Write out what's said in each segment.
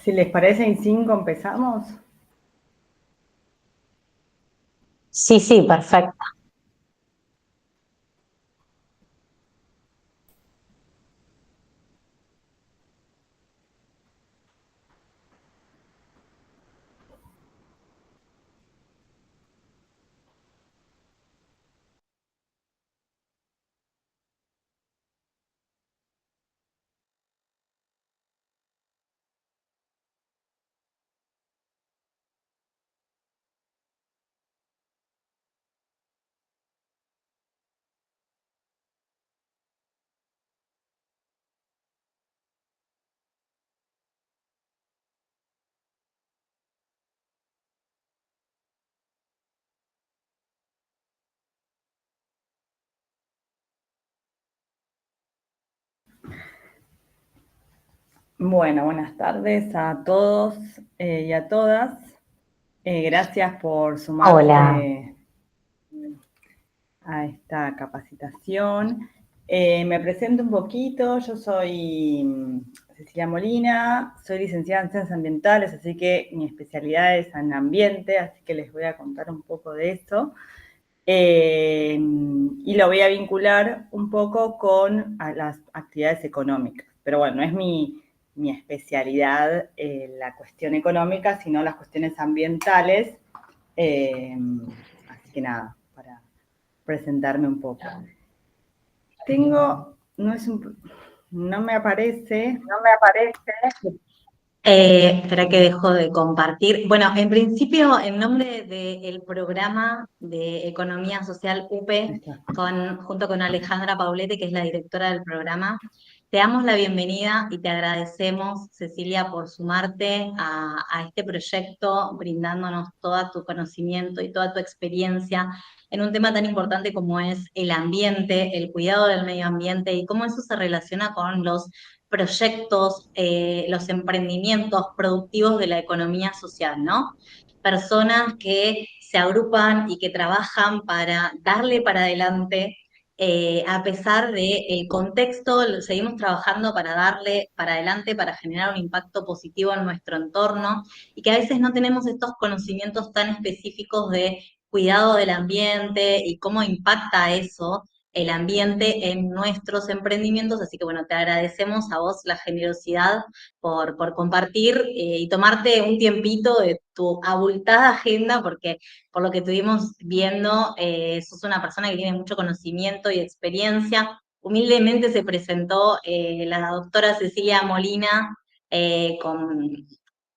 Si les parece, en 5 empezamos. Sí, sí, perfecto. Bueno, buenas tardes a todos y a todas. Gracias por Hola. sumarse a esta capacitación. Me presento un poquito, yo soy Cecilia Molina, soy licenciada en Ciencias Ambientales, así que mi especialidad es en ambiente, así que les voy a contar un poco de eso. Y lo voy a vincular un poco con las actividades económicas. Pero bueno, no es mi especialidad la cuestión económica, sino las cuestiones ambientales. Así que nada, para presentarme un poco. No me aparece. Espera que dejo de compartir. Bueno, en principio, en nombre del programa de Economía Social UPE, junto con Alejandra Paulete, que es la directora del programa, te damos la bienvenida y te agradecemos, Cecilia, por sumarte a este proyecto, brindándonos todo tu conocimiento y toda tu experiencia en un tema tan importante como es el ambiente, el cuidado del medio ambiente y cómo eso se relaciona con los proyectos, los emprendimientos productivos de la economía social, ¿no? Personas que se agrupan y que trabajan para darle para adelante, a pesar del contexto, seguimos trabajando para darle para adelante, para generar un impacto positivo en nuestro entorno y que a veces no tenemos estos conocimientos tan específicos de cuidado del ambiente y cómo impacta eso el ambiente en nuestros emprendimientos, así que bueno, te agradecemos a vos la generosidad por compartir y tomarte un tiempito de tu abultada agenda, porque por lo que estuvimos viendo, sos una persona que tiene mucho conocimiento y experiencia. Humildemente se presentó la doctora Cecilia Molina con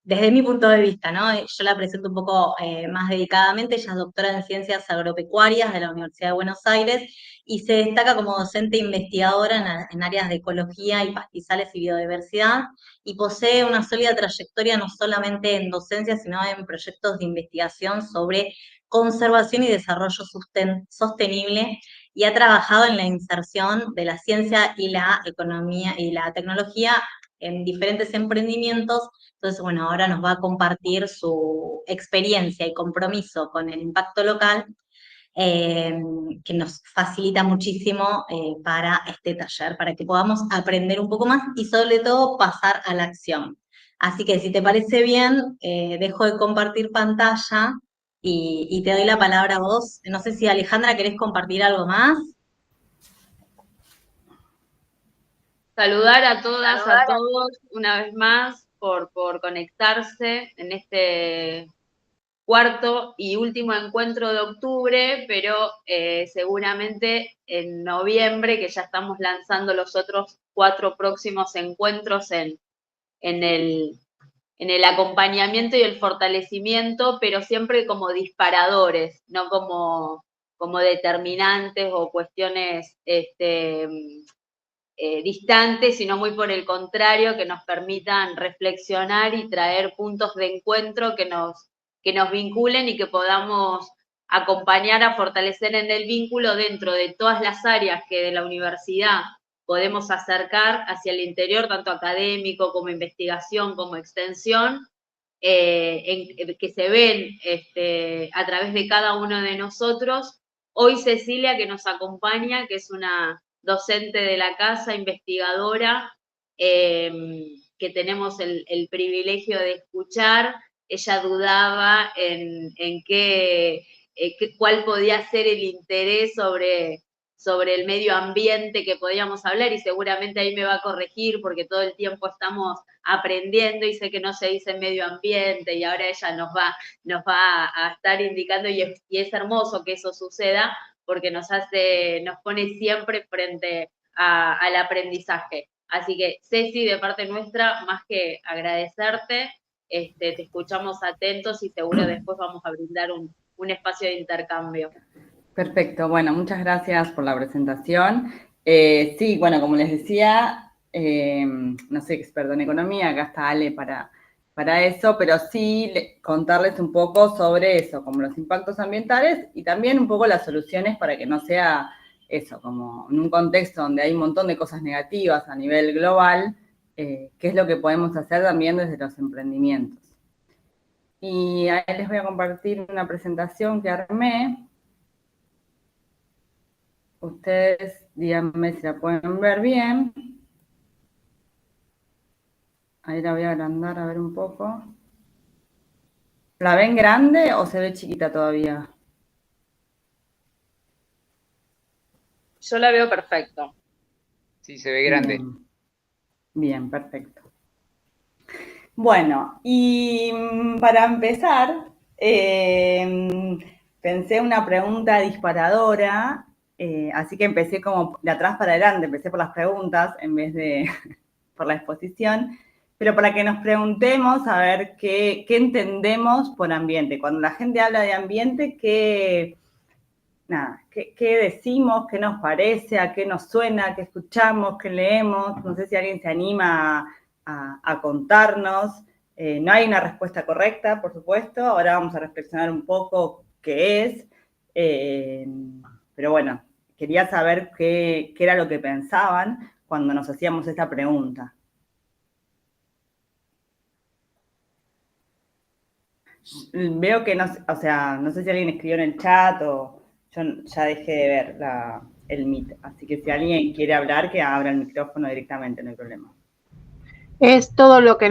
desde mi punto de vista, ¿no? Yo la presento un poco más dedicadamente, ella es doctora en Ciencias Agropecuarias de la Universidad de Buenos Aires y se destaca como docente investigadora en áreas de ecología y pastizales y biodiversidad y posee una sólida trayectoria no solamente en docencia, sino en proyectos de investigación sobre conservación y desarrollo sostenible y ha trabajado en la inserción de la ciencia y la economía y la tecnología en diferentes emprendimientos. Entonces, bueno, ahora nos va a compartir su experiencia y compromiso con el impacto local, eh, que nos facilita muchísimo para este taller, para que podamos aprender un poco más y sobre todo pasar a la acción. Así que si te parece bien, dejo de compartir pantalla y te doy la palabra a vos. No sé si Alejandra querés compartir algo más. Saludar a todas, a todos, una vez más, por conectarse en este cuarto y último encuentro de octubre, pero seguramente en noviembre, que ya estamos lanzando los otros 4 próximos encuentros en el, en el acompañamiento y el fortalecimiento, pero siempre como disparadores, no como determinantes o cuestiones distantes, sino muy por el contrario, que nos permitan reflexionar y traer puntos de encuentro que nos vinculen y que podamos acompañar a fortalecer en el vínculo dentro de todas las áreas que de la universidad podemos acercar hacia el interior, tanto académico como investigación, como extensión, que se ven a través de cada uno de nosotros. Hoy Cecilia, que nos acompaña, que es una docente de la casa, investigadora, que tenemos el privilegio de escuchar. Ella dudaba en cuál podía ser el interés sobre el medio ambiente que podíamos hablar, y seguramente ahí me va a corregir porque todo el tiempo estamos aprendiendo y sé que no se dice medio ambiente, y ahora ella nos va a estar indicando, y es hermoso que eso suceda porque nos pone siempre frente al aprendizaje. Así que, Ceci, de parte nuestra, más que agradecerte, te escuchamos atentos y seguro después vamos a brindar un espacio de intercambio. Perfecto, bueno, muchas gracias por la presentación. Sí, bueno, como les decía, no soy experta en economía, acá está Ale para eso, pero sí contarles un poco sobre eso, como los impactos ambientales y también un poco las soluciones para que no sea eso, como en un contexto donde hay un montón de cosas negativas a nivel global, qué es lo que podemos hacer también desde los emprendimientos. Y ahí les voy a compartir una presentación que armé. Ustedes díganme si la pueden ver bien. Ahí la voy a agrandar a ver un poco. ¿La ven grande o se ve chiquita todavía? Yo la veo perfecto. Sí, se ve grande. Bien, perfecto. Bueno, y para empezar, pensé una pregunta disparadora, así que empecé como de atrás para adelante, empecé por las preguntas en vez de por la exposición, pero para que nos preguntemos a ver qué entendemos por ambiente. Cuando la gente habla de ambiente, ¿qué decimos? ¿Qué nos parece? ¿A qué nos suena? ¿Qué escuchamos? ¿Qué leemos? No sé si alguien se anima a contarnos. No hay una respuesta correcta, por supuesto. Ahora vamos a reflexionar un poco qué es. Pero bueno, quería saber qué era lo que pensaban cuando nos hacíamos esta pregunta. Veo que no sé si alguien escribió en el chat o yo ya dejé de ver el Meet, así que si alguien quiere hablar, que abra el micrófono directamente, no hay problema. Es todo lo que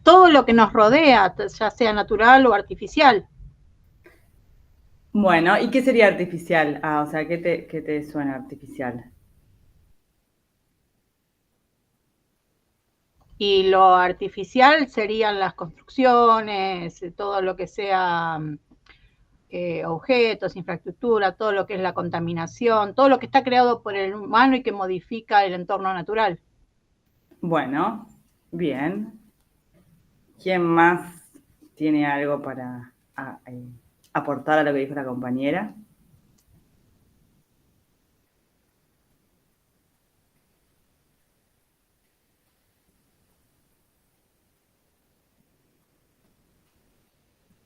todo lo que nos rodea, ya sea natural o artificial. Bueno, ¿y qué sería artificial? O sea, ¿qué te suena artificial? Y lo artificial serían las construcciones, todo lo que sea objetos, infraestructura, todo lo que es la contaminación, todo lo que está creado por el humano y que modifica el entorno natural. Bueno, bien. ¿Quién más tiene algo para aportar a lo que dijo la compañera?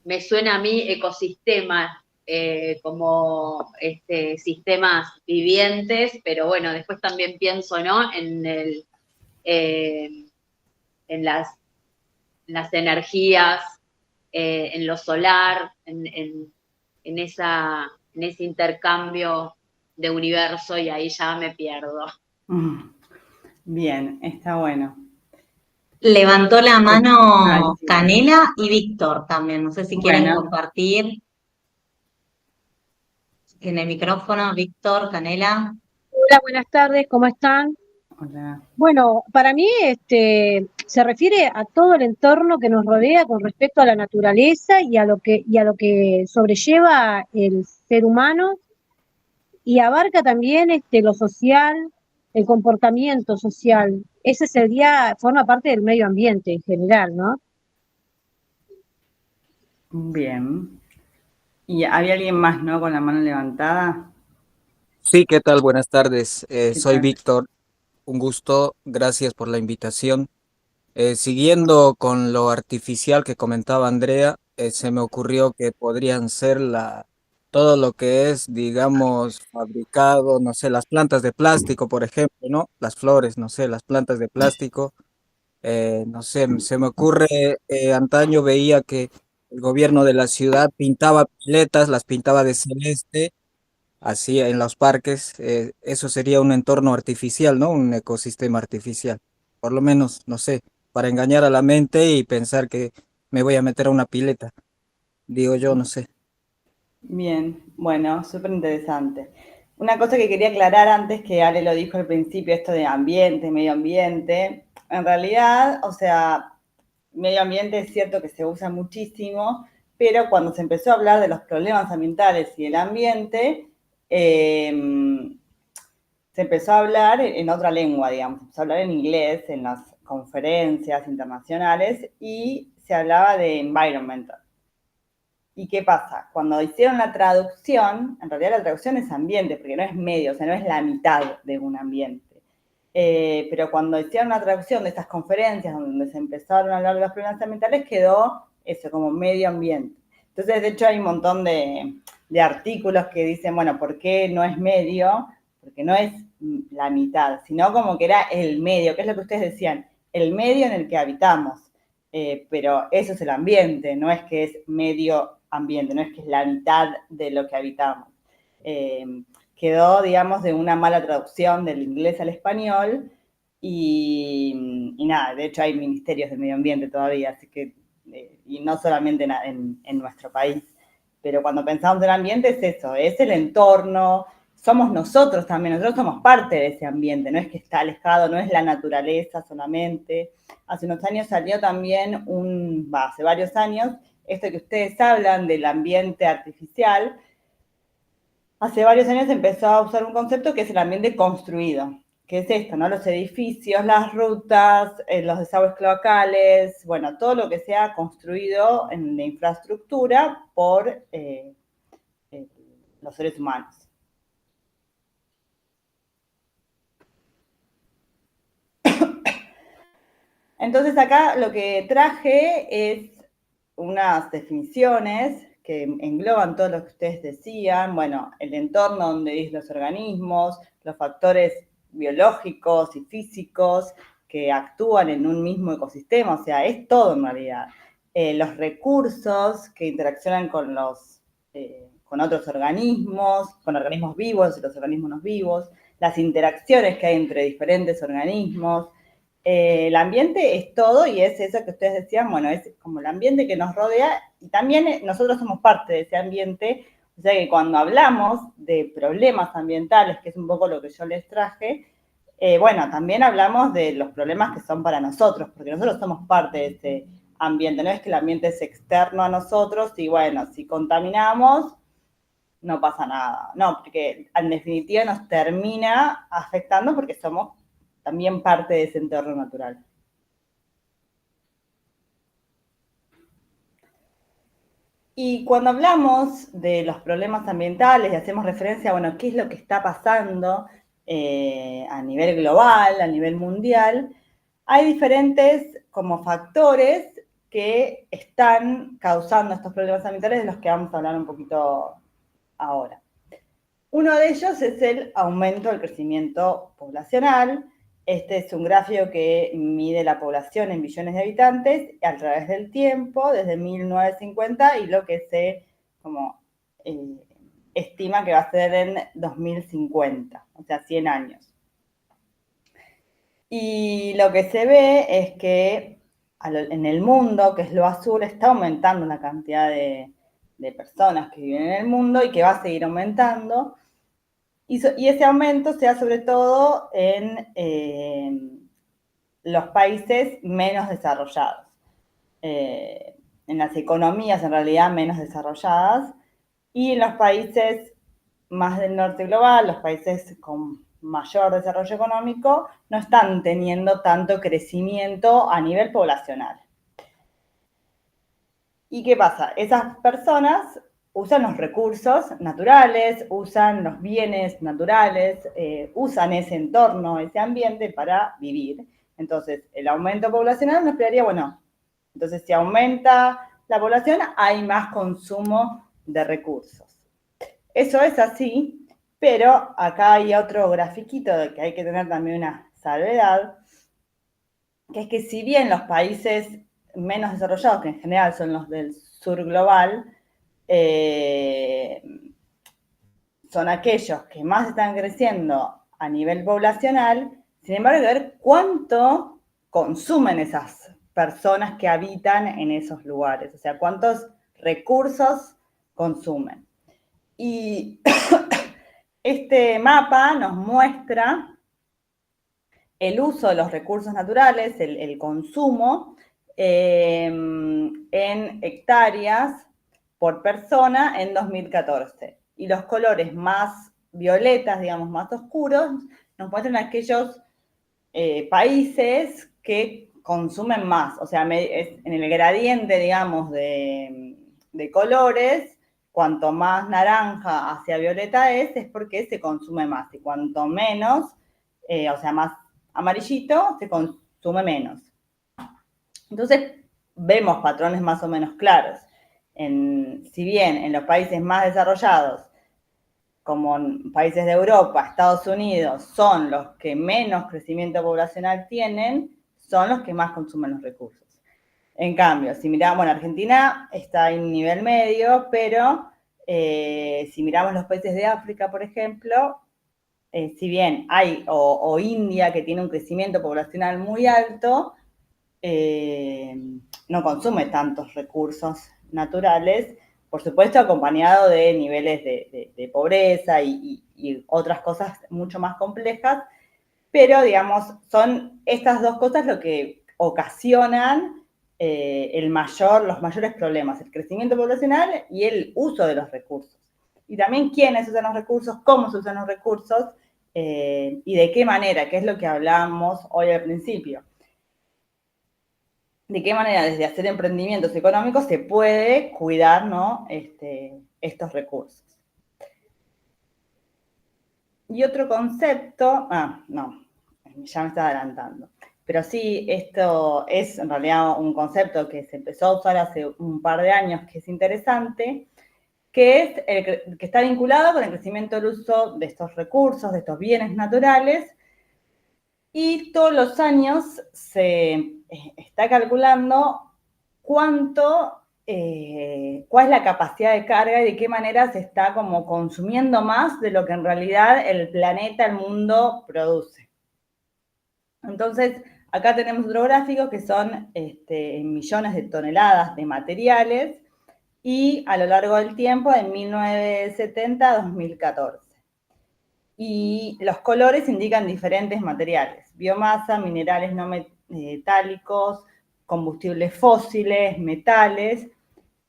Me suena a mí ecosistema, como sistemas vivientes, pero bueno, después también pienso, ¿no? En las energías, en lo solar, en ese intercambio de universo, y ahí ya me pierdo. Bien, está bueno. Levantó la mano Canela y Víctor también. No sé si quieren compartir en el micrófono. Víctor, Canela. Hola, buenas tardes, ¿cómo están? Hola. Bueno, para mí se refiere a todo el entorno que nos rodea con respecto a la naturaleza y a lo que sobrelleva el ser humano, y abarca también lo social, el comportamiento social. Ese forma parte del medio ambiente en general, ¿no? Bien. ¿Y había alguien más, no, con la mano levantada? Sí, ¿qué tal? Buenas tardes. ¿Qué Soy tal? Víctor. Un gusto. Gracias por la invitación. Siguiendo con lo artificial que comentaba Andrea, se me ocurrió que podrían ser todo lo que es, digamos, fabricado, no sé, las plantas de plástico, por ejemplo, ¿no? Las flores, no sé, las plantas de plástico. No sé, se me ocurre, antaño veía que el gobierno de la ciudad pintaba piletas, las pintaba de celeste así en los parques, eso sería un entorno artificial, ¿no? Un ecosistema artificial. Por lo menos, no sé, para engañar a la mente y pensar que me voy a meter a una pileta. Digo yo, no sé. Bien, bueno, súper interesante. Una cosa que quería aclarar antes, que Ale lo dijo al principio, esto de ambiente, medio ambiente. En realidad, o sea, medio ambiente es cierto que se usa muchísimo, pero cuando se empezó a hablar de los problemas ambientales y el ambiente, se empezó a hablar en otra lengua, digamos, se empezó a hablar en inglés en las conferencias internacionales y se hablaba de environmental. ¿Y qué pasa? Cuando hicieron la traducción, en realidad la traducción es ambiente, porque no es medio, o sea, no es la mitad de un ambiente. Pero cuando hicieron la traducción de estas conferencias donde se empezaron a hablar de los problemas ambientales, quedó eso, como medio ambiente. Entonces, de hecho, hay un montón de artículos que dicen, bueno, ¿por qué no es medio? Porque no es la mitad, sino como que era el medio, que es lo que ustedes decían, el medio en el que habitamos. Pero eso es el ambiente, no es que es medio ambiente, no es que es la mitad de lo que habitamos. Quedó, digamos, de una mala traducción del inglés al español y nada, de hecho hay ministerios de medio ambiente todavía, así que, y no solamente en nuestro país, pero cuando pensamos en el ambiente es eso, es el entorno, somos nosotros también, nosotros somos parte de ese ambiente, no es que está alejado, no es la naturaleza solamente. Hace unos años salió también hace varios años, esto que ustedes hablan del ambiente artificial, hace varios años empezó a usar un concepto que es el ambiente construido, que es esto, ¿no? Los edificios, las rutas, los desagües cloacales, bueno, todo lo que sea construido en la infraestructura por los seres humanos. Entonces acá lo que traje es unas definiciones que engloban todo lo que ustedes decían, bueno, el entorno donde viven los organismos, los factores biológicos y físicos que actúan en un mismo ecosistema, o sea, es todo en realidad. Los recursos que interaccionan con otros organismos, con organismos vivos y los organismos no vivos, las interacciones que hay entre diferentes organismos. El ambiente es todo y es eso que ustedes decían, bueno, es como el ambiente que nos rodea y también nosotros somos parte de ese ambiente, o sea que cuando hablamos de problemas ambientales, que es un poco lo que yo les traje, bueno, también hablamos de los problemas que son para nosotros, porque nosotros somos parte de ese ambiente, no es que el ambiente es externo a nosotros y bueno, si contaminamos, no pasa nada, no, porque en definitiva nos termina afectando porque somos también parte de ese entorno natural. Y cuando hablamos de los problemas ambientales y hacemos referencia a, bueno, qué es lo que está pasando a nivel global, a nivel mundial, hay diferentes como factores que están causando estos problemas ambientales de los que vamos a hablar un poquito ahora. Uno de ellos es el aumento del crecimiento poblacional. Este es un gráfico que mide la población en billones de habitantes a través del tiempo, desde 1950, y lo que se estima que va a ser en 2050, o sea, 100 años. Y lo que se ve es que en el mundo, que es lo azul, está aumentando la cantidad de personas que viven en el mundo y que va a seguir aumentando. Y ese aumento se da sobre todo en los países menos desarrollados, en las economías en realidad menos desarrolladas, y en los países más del norte global, los países con mayor desarrollo económico, no están teniendo tanto crecimiento a nivel poblacional. ¿Y qué pasa? Esas personas usan los recursos naturales, usan los bienes naturales, usan ese entorno, ese ambiente para vivir. Entonces, el aumento poblacional nos esperaría, bueno, entonces si aumenta la población, hay más consumo de recursos. Eso es así, pero acá hay otro grafiquito de que hay que tener también una salvedad, que es que si bien los países menos desarrollados, que en general son los del sur global, son aquellos que más están creciendo a nivel poblacional, sin embargo, hay que ver cuánto consumen esas personas que habitan en esos lugares, o sea, cuántos recursos consumen. Y este mapa nos muestra el uso de los recursos naturales, el consumo, en hectáreas por persona en 2014. Y los colores más violetas, digamos, más oscuros, nos muestran aquellos países que consumen más. O sea, en el gradiente, digamos, de colores, cuanto más naranja hacia violeta es porque se consume más. Y cuanto menos, o sea, más amarillito, se consume menos. Entonces, vemos patrones más o menos claros. Si bien en los países más desarrollados, como en países de Europa, Estados Unidos, son los que menos crecimiento poblacional tienen, son los que más consumen los recursos. En cambio, si miramos, bueno, Argentina está en nivel medio, pero si miramos los países de África, por ejemplo, si bien hay, o India, que tiene un crecimiento poblacional muy alto, no consume tantos recursos naturales, por supuesto acompañado de niveles de pobreza y otras cosas mucho más complejas, pero digamos, son estas dos cosas lo que ocasionan los mayores problemas, el crecimiento poblacional y el uso de los recursos. Y también quiénes usan los recursos, cómo se usan los recursos y de qué manera, que es lo que hablábamos hoy al principio. De qué manera desde hacer emprendimientos económicos se puede cuidar, ¿no? Estos recursos. Y otro concepto, no, ya me está adelantando. Pero sí, esto es en realidad un concepto que se empezó a usar hace un par de años, que es interesante, que es que está vinculado con el crecimiento del uso de estos recursos, de estos bienes naturales, y todos los años se está calculando cuál es la capacidad de carga y de qué manera se está como consumiendo más de lo que en realidad el planeta, el mundo produce. Entonces, acá tenemos otro gráfico que son millones de toneladas de materiales y a lo largo del tiempo, de 1970 a 2014. Y los colores indican diferentes materiales: biomasa, minerales no metálicos, combustibles fósiles, metales.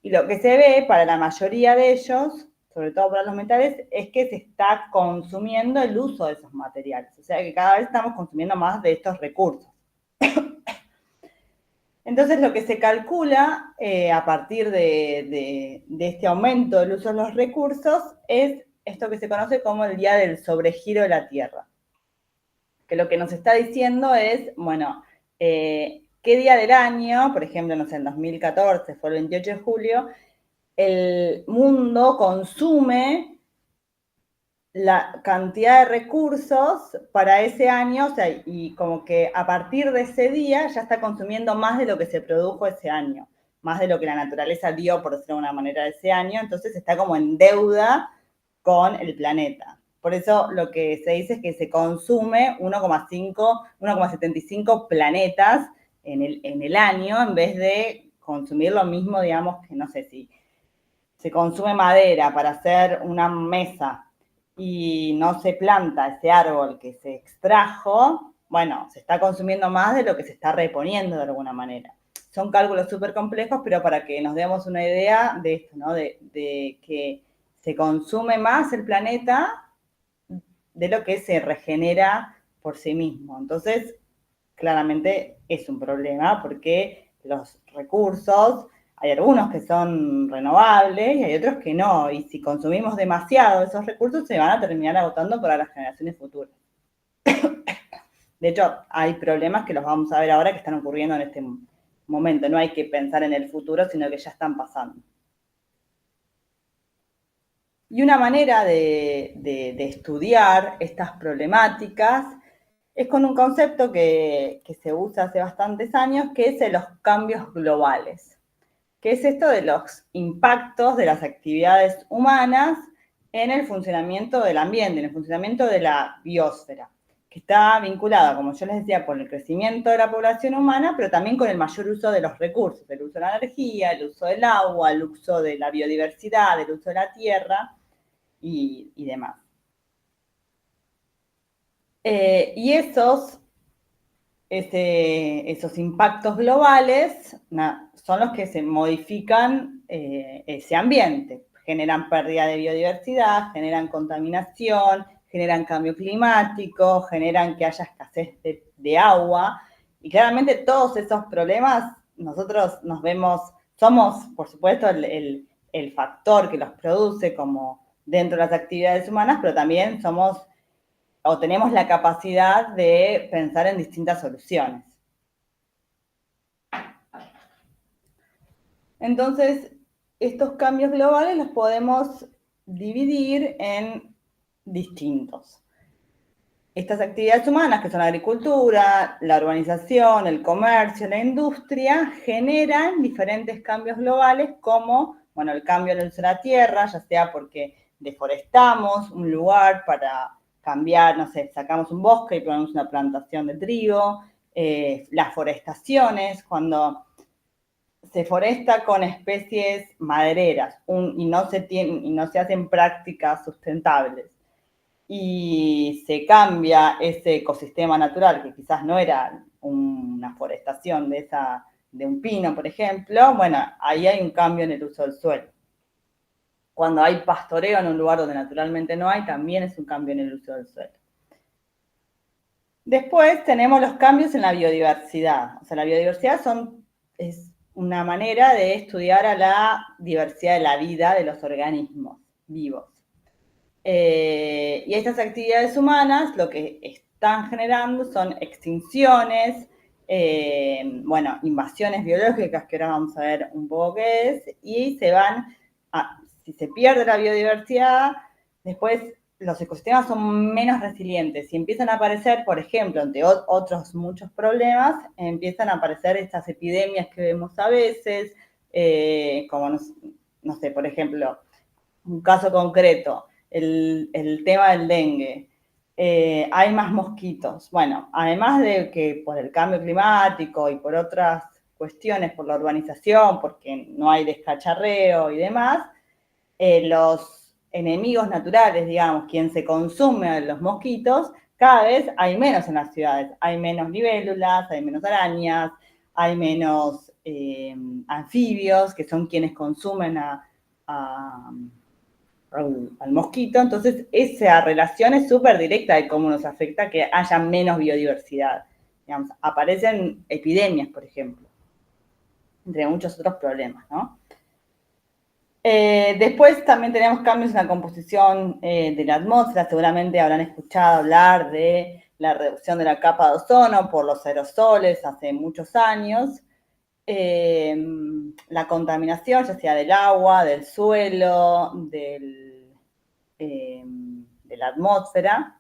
Y lo que se ve para la mayoría de ellos, sobre todo para los metales, es que se está consumiendo el uso de esos materiales. O sea que cada vez estamos consumiendo más de estos recursos. Entonces, lo que se calcula a partir de este aumento del uso de los recursos es esto que se conoce como el día del sobregiro de la Tierra. Que lo que nos está diciendo es, bueno, qué día del año, por ejemplo, no sé, en 2014, fue el 28 de julio, el mundo consume la cantidad de recursos para ese año, o sea, y como que a partir de ese día ya está consumiendo más de lo que se produjo ese año, más de lo que la naturaleza dio, por decirlo de una manera, ese año, entonces está como en deuda con el planeta. Por eso lo que se dice es que se consume 1,75 planetas en el año, en vez de consumir lo mismo, digamos, que no sé si se consume madera para hacer una mesa y no se planta ese árbol que se extrajo, bueno, se está consumiendo más de lo que se está reponiendo de alguna manera. Son cálculos súper complejos, pero para que nos demos una idea de esto, ¿no? De que se consume más el planeta de lo que se regenera por sí mismo. Entonces, claramente es un problema porque los recursos Hay algunos que son renovables y hay otros que no, y si consumimos demasiado esos recursos se van a terminar agotando para las generaciones futuras. De hecho, hay problemas que los vamos a ver ahora que están ocurriendo en este momento. No hay que pensar en el futuro, sino que ya están pasando. Y una manera de estudiar estas problemáticas es con un concepto que se usa hace bastantes años, que es los cambios globales. ¿Qué es esto de los impactos de las actividades humanas en el funcionamiento del ambiente, en el funcionamiento de la biosfera? Que está vinculada, como yo les decía, con el crecimiento de la población humana, pero también con el mayor uso de los recursos, el uso de la energía, el uso del agua, el uso de la biodiversidad, el uso de la tierra y demás. Y esos impactos globales son los que se modifican ese ambiente. Generan pérdida de biodiversidad, generan contaminación, generan cambio climático, generan que haya escasez de agua. Y claramente todos esos problemas nosotros nos vemos, somos por supuesto el factor que los produce como dentro de las actividades humanas, pero también somos o tenemos la capacidad de pensar en distintas soluciones. Entonces, estos cambios globales los podemos dividir en distintos. Estas actividades humanas, que son la agricultura, la urbanización, el comercio, la industria, generan diferentes cambios globales como, bueno, el cambio en el uso de la tierra, ya sea porque deforestamos un lugar para cambiar, no sé, sacamos un bosque y ponemos una plantación de trigo, las forestaciones, cuando se foresta con especies madereras y no se hacen prácticas sustentables y se cambia ese ecosistema natural, que quizás no era una forestación de un pino, por ejemplo, bueno, ahí hay un cambio en el uso del suelo. Cuando hay pastoreo en un lugar donde naturalmente no hay, también es un cambio en el uso del suelo. Después tenemos los cambios en la biodiversidad. O sea, la biodiversidad es una manera de estudiar a la diversidad de la vida de los organismos vivos. Y estas actividades humanas lo que están generando son extinciones, bueno, invasiones biológicas, que ahora vamos a ver un poco qué es, y si se pierde la biodiversidad, después los ecosistemas son menos resilientes y empiezan a aparecer, por ejemplo, entre otros muchos problemas, empiezan a aparecer estas epidemias que vemos a veces, como, no sé, por ejemplo, un caso concreto, el tema del dengue. Hay más mosquitos. Bueno, además de que por el cambio climático y por otras cuestiones, por la urbanización, porque no hay descacharreo y demás, los enemigos naturales, digamos, quien se consume los mosquitos, cada vez hay menos en las ciudades. Hay menos libélulas, hay menos arañas, hay menos anfibios, que son quienes consumen al mosquito. Entonces, esa relación es súper directa de cómo nos afecta que haya menos biodiversidad. Digamos, aparecen epidemias, por ejemplo, entre muchos otros problemas, ¿no? Después también tenemos cambios en la composición de la atmósfera. Seguramente habrán escuchado hablar de la reducción de la capa de ozono por los aerosoles hace muchos años. La contaminación, ya sea del agua, del suelo, de la atmósfera.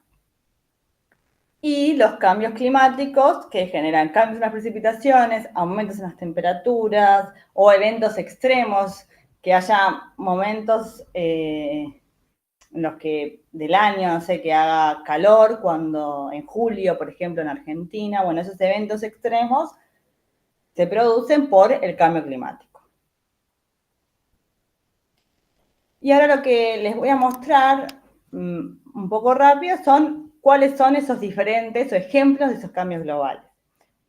Y los cambios climáticos que generan cambios en las precipitaciones, aumentos en las temperaturas o eventos extremos, que haya momentos en los que del año, no sé, que haga calor, cuando en julio, por ejemplo, en Argentina, bueno, esos eventos extremos se producen por el cambio climático. Y ahora lo que les voy a mostrar un poco rápido son cuáles son esos diferentes o ejemplos de esos cambios globales.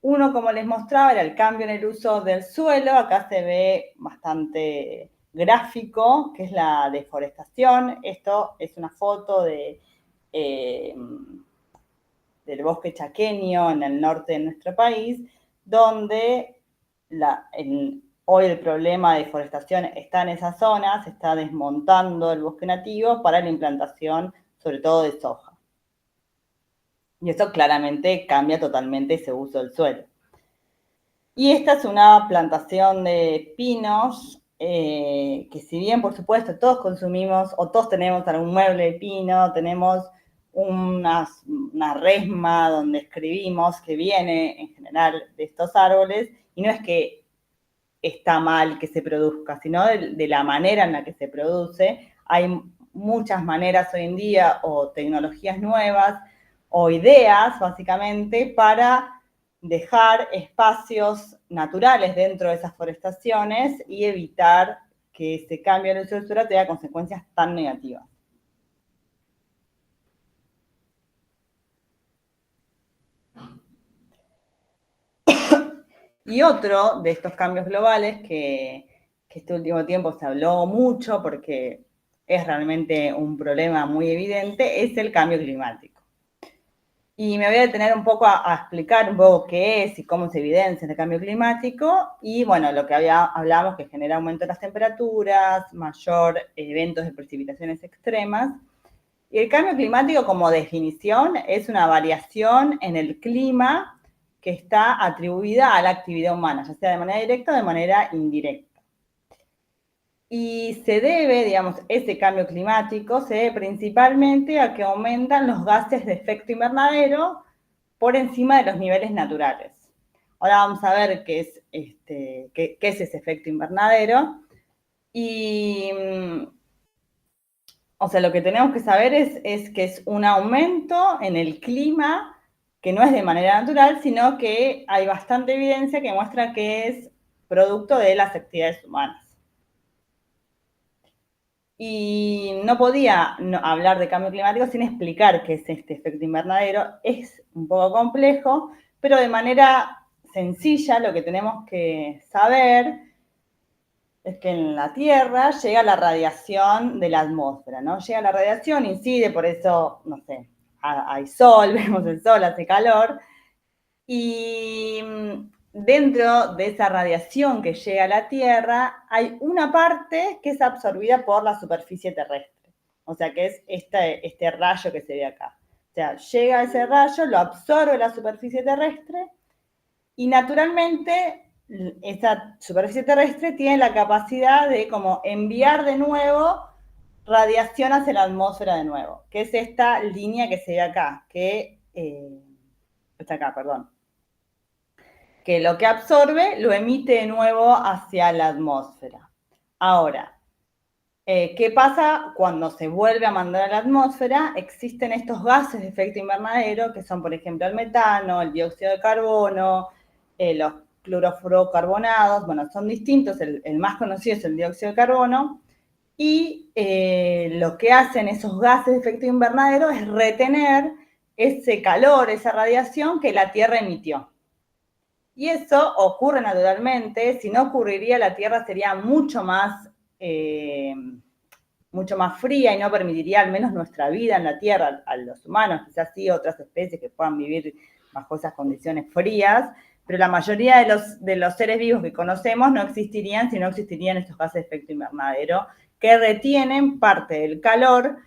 Uno, como les mostraba, era el cambio en el uso del suelo. Acá se ve bastante gráfico, que es la deforestación. Esto es una foto del bosque chaqueño en el norte de nuestro país, donde hoy el problema de deforestación está en esa zona, se está desmontando el bosque nativo para la implantación, sobre todo de soja. Y eso claramente cambia totalmente ese uso del suelo. Y esta es una plantación de pinos, que si bien, por supuesto, todos consumimos o todos tenemos algún mueble de pino, tenemos una resma donde escribimos que viene en general de estos árboles, y no es que está mal que se produzca, sino de la manera en la que se produce. Hay muchas maneras hoy en día, o tecnologías nuevas, o ideas, básicamente, para dejar espacios naturales dentro de esas forestaciones y evitar que ese cambio de uso del suelo tenga consecuencias tan negativas. Y otro de estos cambios globales que este último tiempo se habló mucho porque es realmente un problema muy evidente, es el cambio climático. Y me voy a detener un poco a explicar un poco qué es y cómo se evidencia el cambio climático, y bueno, lo que hablamos, que genera aumento de las temperaturas, mayor eventos de precipitaciones extremas. Y el cambio climático, como definición, es una variación en el clima que está atribuida a la actividad humana, ya sea de manera directa o de manera indirecta. Y se debe, digamos, ese cambio climático se debe principalmente a que aumentan los gases de efecto invernadero por encima de los niveles naturales. Ahora vamos a ver qué es ese efecto invernadero. Y, o sea, lo que tenemos que saber es que es un aumento en el clima que no es de manera natural, sino que hay bastante evidencia que muestra que es producto de las actividades humanas. Y no podía hablar de cambio climático sin explicar qué es este efecto invernadero. Es un poco complejo, pero de manera sencilla lo que tenemos que saber es que en la Tierra llega la radiación de la atmósfera, ¿no? Llega la radiación, incide, por eso, no sé, hay sol, vemos el sol, hace calor, y dentro de esa radiación que llega a la Tierra hay una parte que es absorbida por la superficie terrestre, o sea que es este rayo que se ve acá. O sea, llega ese rayo, lo absorbe la superficie terrestre, y naturalmente esa superficie terrestre tiene la capacidad de como enviar de nuevo radiación hacia la atmósfera de nuevo, que es esta línea que se ve acá, que está acá, perdón, que lo que absorbe lo emite de nuevo hacia la atmósfera. Ahora, ¿qué pasa cuando se vuelve a mandar a la atmósfera? Existen estos gases de efecto invernadero, que son, por ejemplo, el metano, el dióxido de carbono, los clorofluorocarbonados. Bueno, son distintos, el más conocido es el dióxido de carbono, y lo que hacen esos gases de efecto invernadero es retener ese calor, esa radiación que la Tierra emitió. Y eso ocurre naturalmente. Si no ocurriría, la Tierra sería mucho más fría y no permitiría al menos nuestra vida en la Tierra a los humanos, quizás sí otras especies que puedan vivir bajo esas condiciones frías, pero la mayoría de los seres vivos que conocemos no existirían si no existirían estos gases de efecto invernadero que retienen parte del calor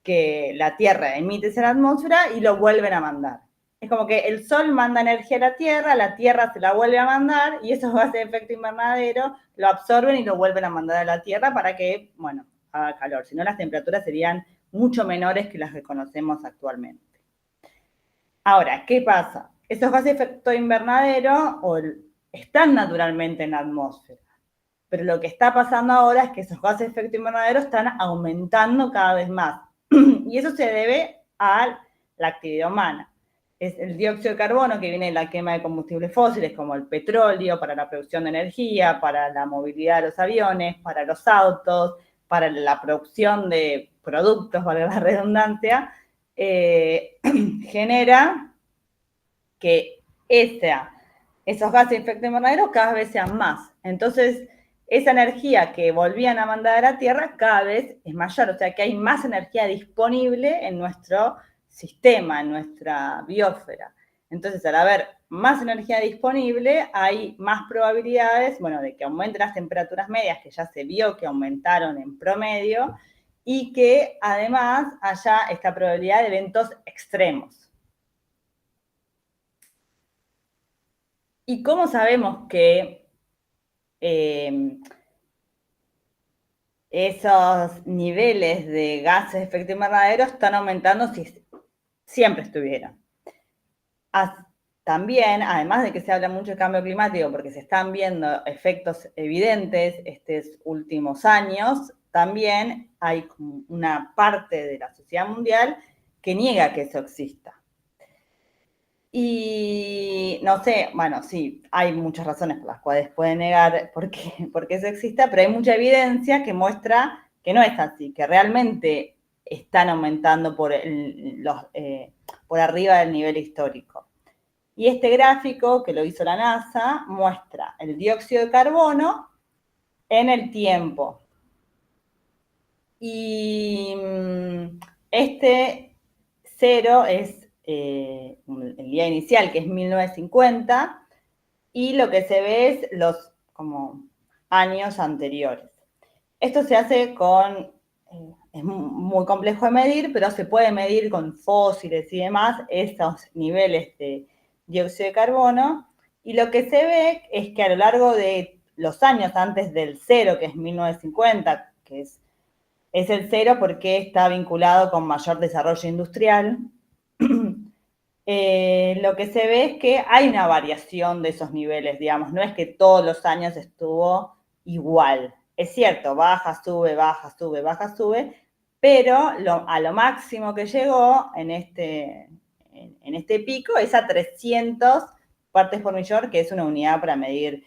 que la Tierra emite hacia la atmósfera y lo vuelven a mandar. Es como que el Sol manda energía a la Tierra se la vuelve a mandar, y esos gases de efecto invernadero lo absorben y lo vuelven a mandar a la Tierra para que, bueno, haga calor. Si no, las temperaturas serían mucho menores que las que conocemos actualmente. Ahora, ¿qué pasa? Esos gases de efecto invernadero están naturalmente en la atmósfera, pero lo que está pasando ahora es que esos gases de efecto invernadero están aumentando cada vez más, y eso se debe a la actividad humana. Es el dióxido de carbono que viene de la quema de combustibles fósiles como el petróleo para la producción de energía, para la movilidad de los aviones, para los autos, para la producción de productos, valga la redundancia, genera que esos gases de efecto invernadero cada vez sean más. Entonces, esa energía que volvían a mandar a la Tierra cada vez es mayor, o sea que hay más energía disponible en nuestro sistema, en nuestra biosfera. Entonces, al haber más energía disponible, hay más probabilidades, bueno, de que aumenten las temperaturas medias, que ya se vio que aumentaron en promedio, y que además haya esta probabilidad de eventos extremos. ¿Y cómo sabemos que esos niveles de gases de efecto invernadero están aumentando si siempre estuvieron? También, además de que se habla mucho de cambio climático, porque se están viendo efectos evidentes estos últimos años, también hay una parte de la sociedad mundial que niega que eso exista. Y no sé, bueno, sí, hay muchas razones por las cuales puede negar por qué eso exista, pero hay mucha evidencia que muestra que no es así, que realmente están aumentando por arriba del nivel histórico. Y este gráfico, que lo hizo la NASA, muestra el dióxido de carbono en el tiempo. Y este 0 es el día inicial, que es 1950, y lo que se ve es los como años anteriores. Esto se hace con, es muy complejo de medir, pero se puede medir con fósiles y demás esos niveles de dióxido de carbono, y lo que se ve es que a lo largo de los años antes del 0, que es 1950, que es el 0 porque está vinculado con mayor desarrollo industrial, lo que se ve es que hay una variación de esos niveles, digamos, no es que todos los años estuvo igual. Es cierto, baja, sube, baja, sube, baja, sube, pero a lo máximo que llegó en este pico es a 300 partes por millón, que es una unidad para medir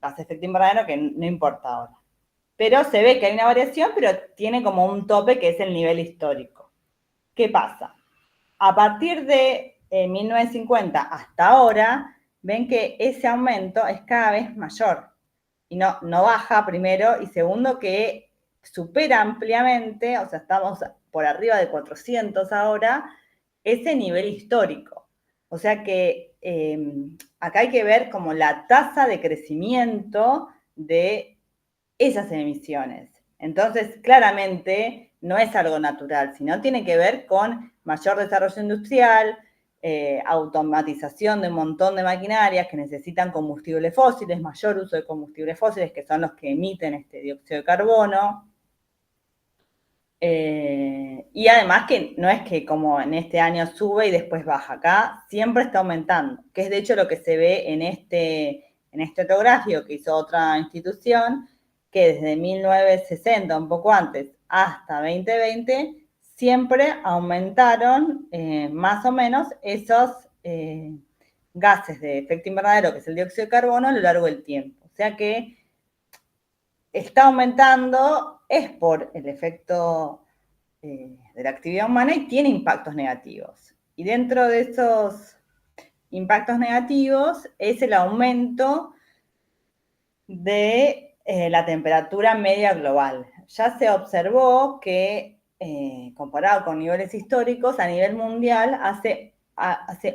gas de efecto invernadero, que no importa ahora. Pero se ve que hay una variación, pero tiene como un tope que es el nivel histórico. ¿Qué pasa? A partir de 1950 hasta ahora, ven que ese aumento es cada vez mayor. Y no baja, primero, y segundo, que supera ampliamente, o sea, estamos por arriba de 400 ahora, ese nivel histórico. O sea que acá hay que ver como la tasa de crecimiento de esas emisiones. Entonces, claramente, no es algo natural, sino tiene que ver con mayor desarrollo industrial, automatización de un montón de maquinarias que necesitan combustibles fósiles, mayor uso de combustibles fósiles, que son los que emiten este dióxido de carbono. Y además que no es que como en este año sube y después baja, acá siempre está aumentando, que es de hecho lo que se ve en este otro gráfico que hizo otra institución, que desde 1960, un poco antes, hasta 2020, siempre aumentaron más o menos esos gases de efecto invernadero, que es el dióxido de carbono, a lo largo del tiempo. O sea que está aumentando, es por el efecto de la actividad humana y tiene impactos negativos. Y dentro de esos impactos negativos es el aumento de la temperatura media global. Ya se observó que, comparado con niveles históricos, a nivel mundial hace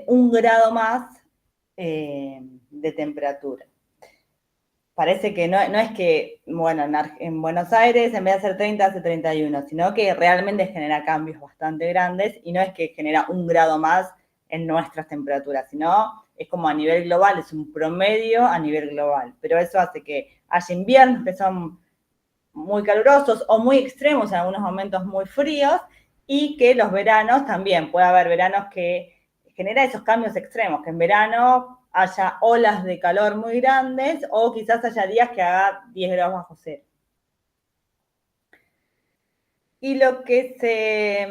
1 grado más de temperatura. Parece que no es que, bueno, en Buenos Aires en vez de hacer 30 hace 31, sino que realmente genera cambios bastante grandes y no es que genera 1 grado más en nuestras temperaturas, sino es como a nivel global, es un promedio a nivel global. Pero eso hace que haya inviernos que son muy calurosos o muy extremos, en algunos momentos muy fríos, y que los veranos también, puede haber veranos que genera esos cambios extremos, que en verano haya olas de calor muy grandes o quizás haya días que haga 10 grados bajo cero. Y lo que se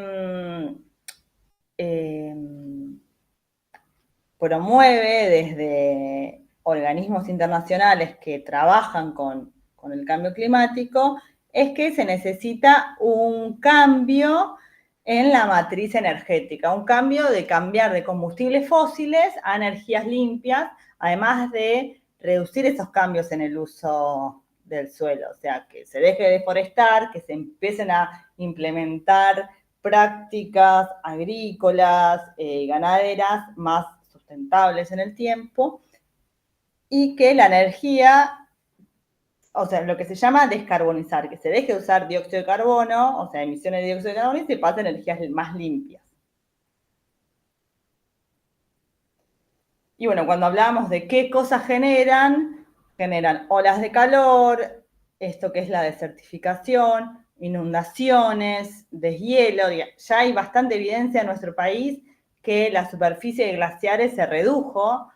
promueve desde organismos internacionales que trabajan con el cambio climático es que se necesita un cambio en la matriz energética, un cambio de cambiar de combustibles fósiles a energías limpias, además de reducir esos cambios en el uso del suelo, o sea, que se deje de deforestar, que se empiecen a implementar prácticas agrícolas, ganaderas más sustentables en el tiempo, y que la energía, o sea, lo que se llama descarbonizar, que se deje de usar dióxido de carbono, o sea, emisiones de dióxido de carbono, y se pase a energías más limpias. Y bueno, cuando hablamos de qué cosas generan olas de calor, esto que es la desertificación, inundaciones, deshielo. Ya hay bastante evidencia en nuestro país que la superficie de glaciares se redujo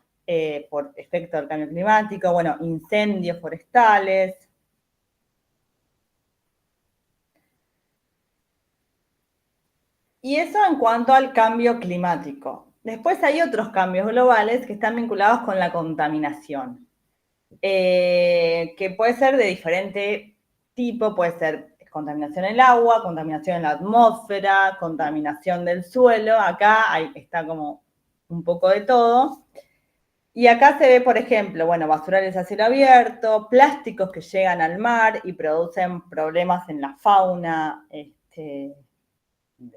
por efecto del cambio climático, bueno, incendios forestales. Y eso en cuanto al cambio climático. Después hay otros cambios globales que están vinculados con la contaminación, que puede ser de diferente tipo, puede ser contaminación en el agua, contaminación en la atmósfera, contaminación del suelo. Acá está como un poco de todo. Y acá se ve, por ejemplo, bueno, basurales a cielo abierto, plásticos que llegan al mar y producen problemas en la fauna del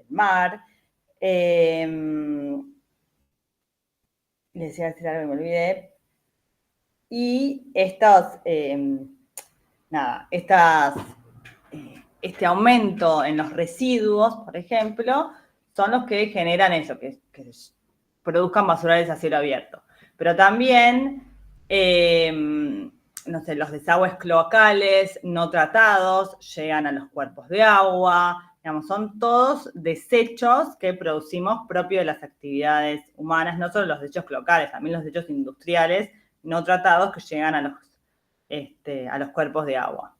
mar. Les iba a decir algo y me olvidé. Y este aumento en los residuos, por ejemplo, son los que generan eso, que produzcan basurales a cielo abierto. Pero también, no sé, los desagües cloacales no tratados llegan a los cuerpos de agua. Digamos, son todos desechos que producimos propios de las actividades humanas, no solo los desechos cloacales, también los desechos industriales no tratados que llegan a los cuerpos de agua.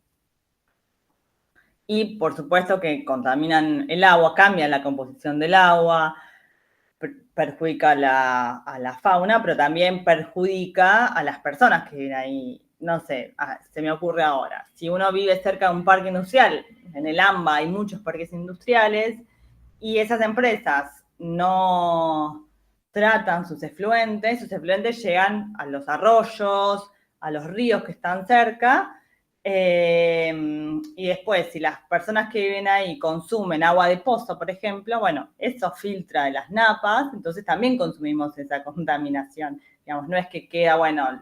Y por supuesto que contaminan el agua, cambian la composición del agua, perjudica a la fauna, pero también perjudica a las personas que viven ahí. No sé, se me ocurre ahora, si uno vive cerca de un parque industrial, en el AMBA hay muchos parques industriales, y esas empresas no tratan sus efluentes llegan a los arroyos, a los ríos que están cerca, y después, si las personas que viven ahí consumen agua de pozo, por ejemplo, bueno, eso filtra de las napas, entonces también consumimos esa contaminación. Digamos, no es que queda, bueno,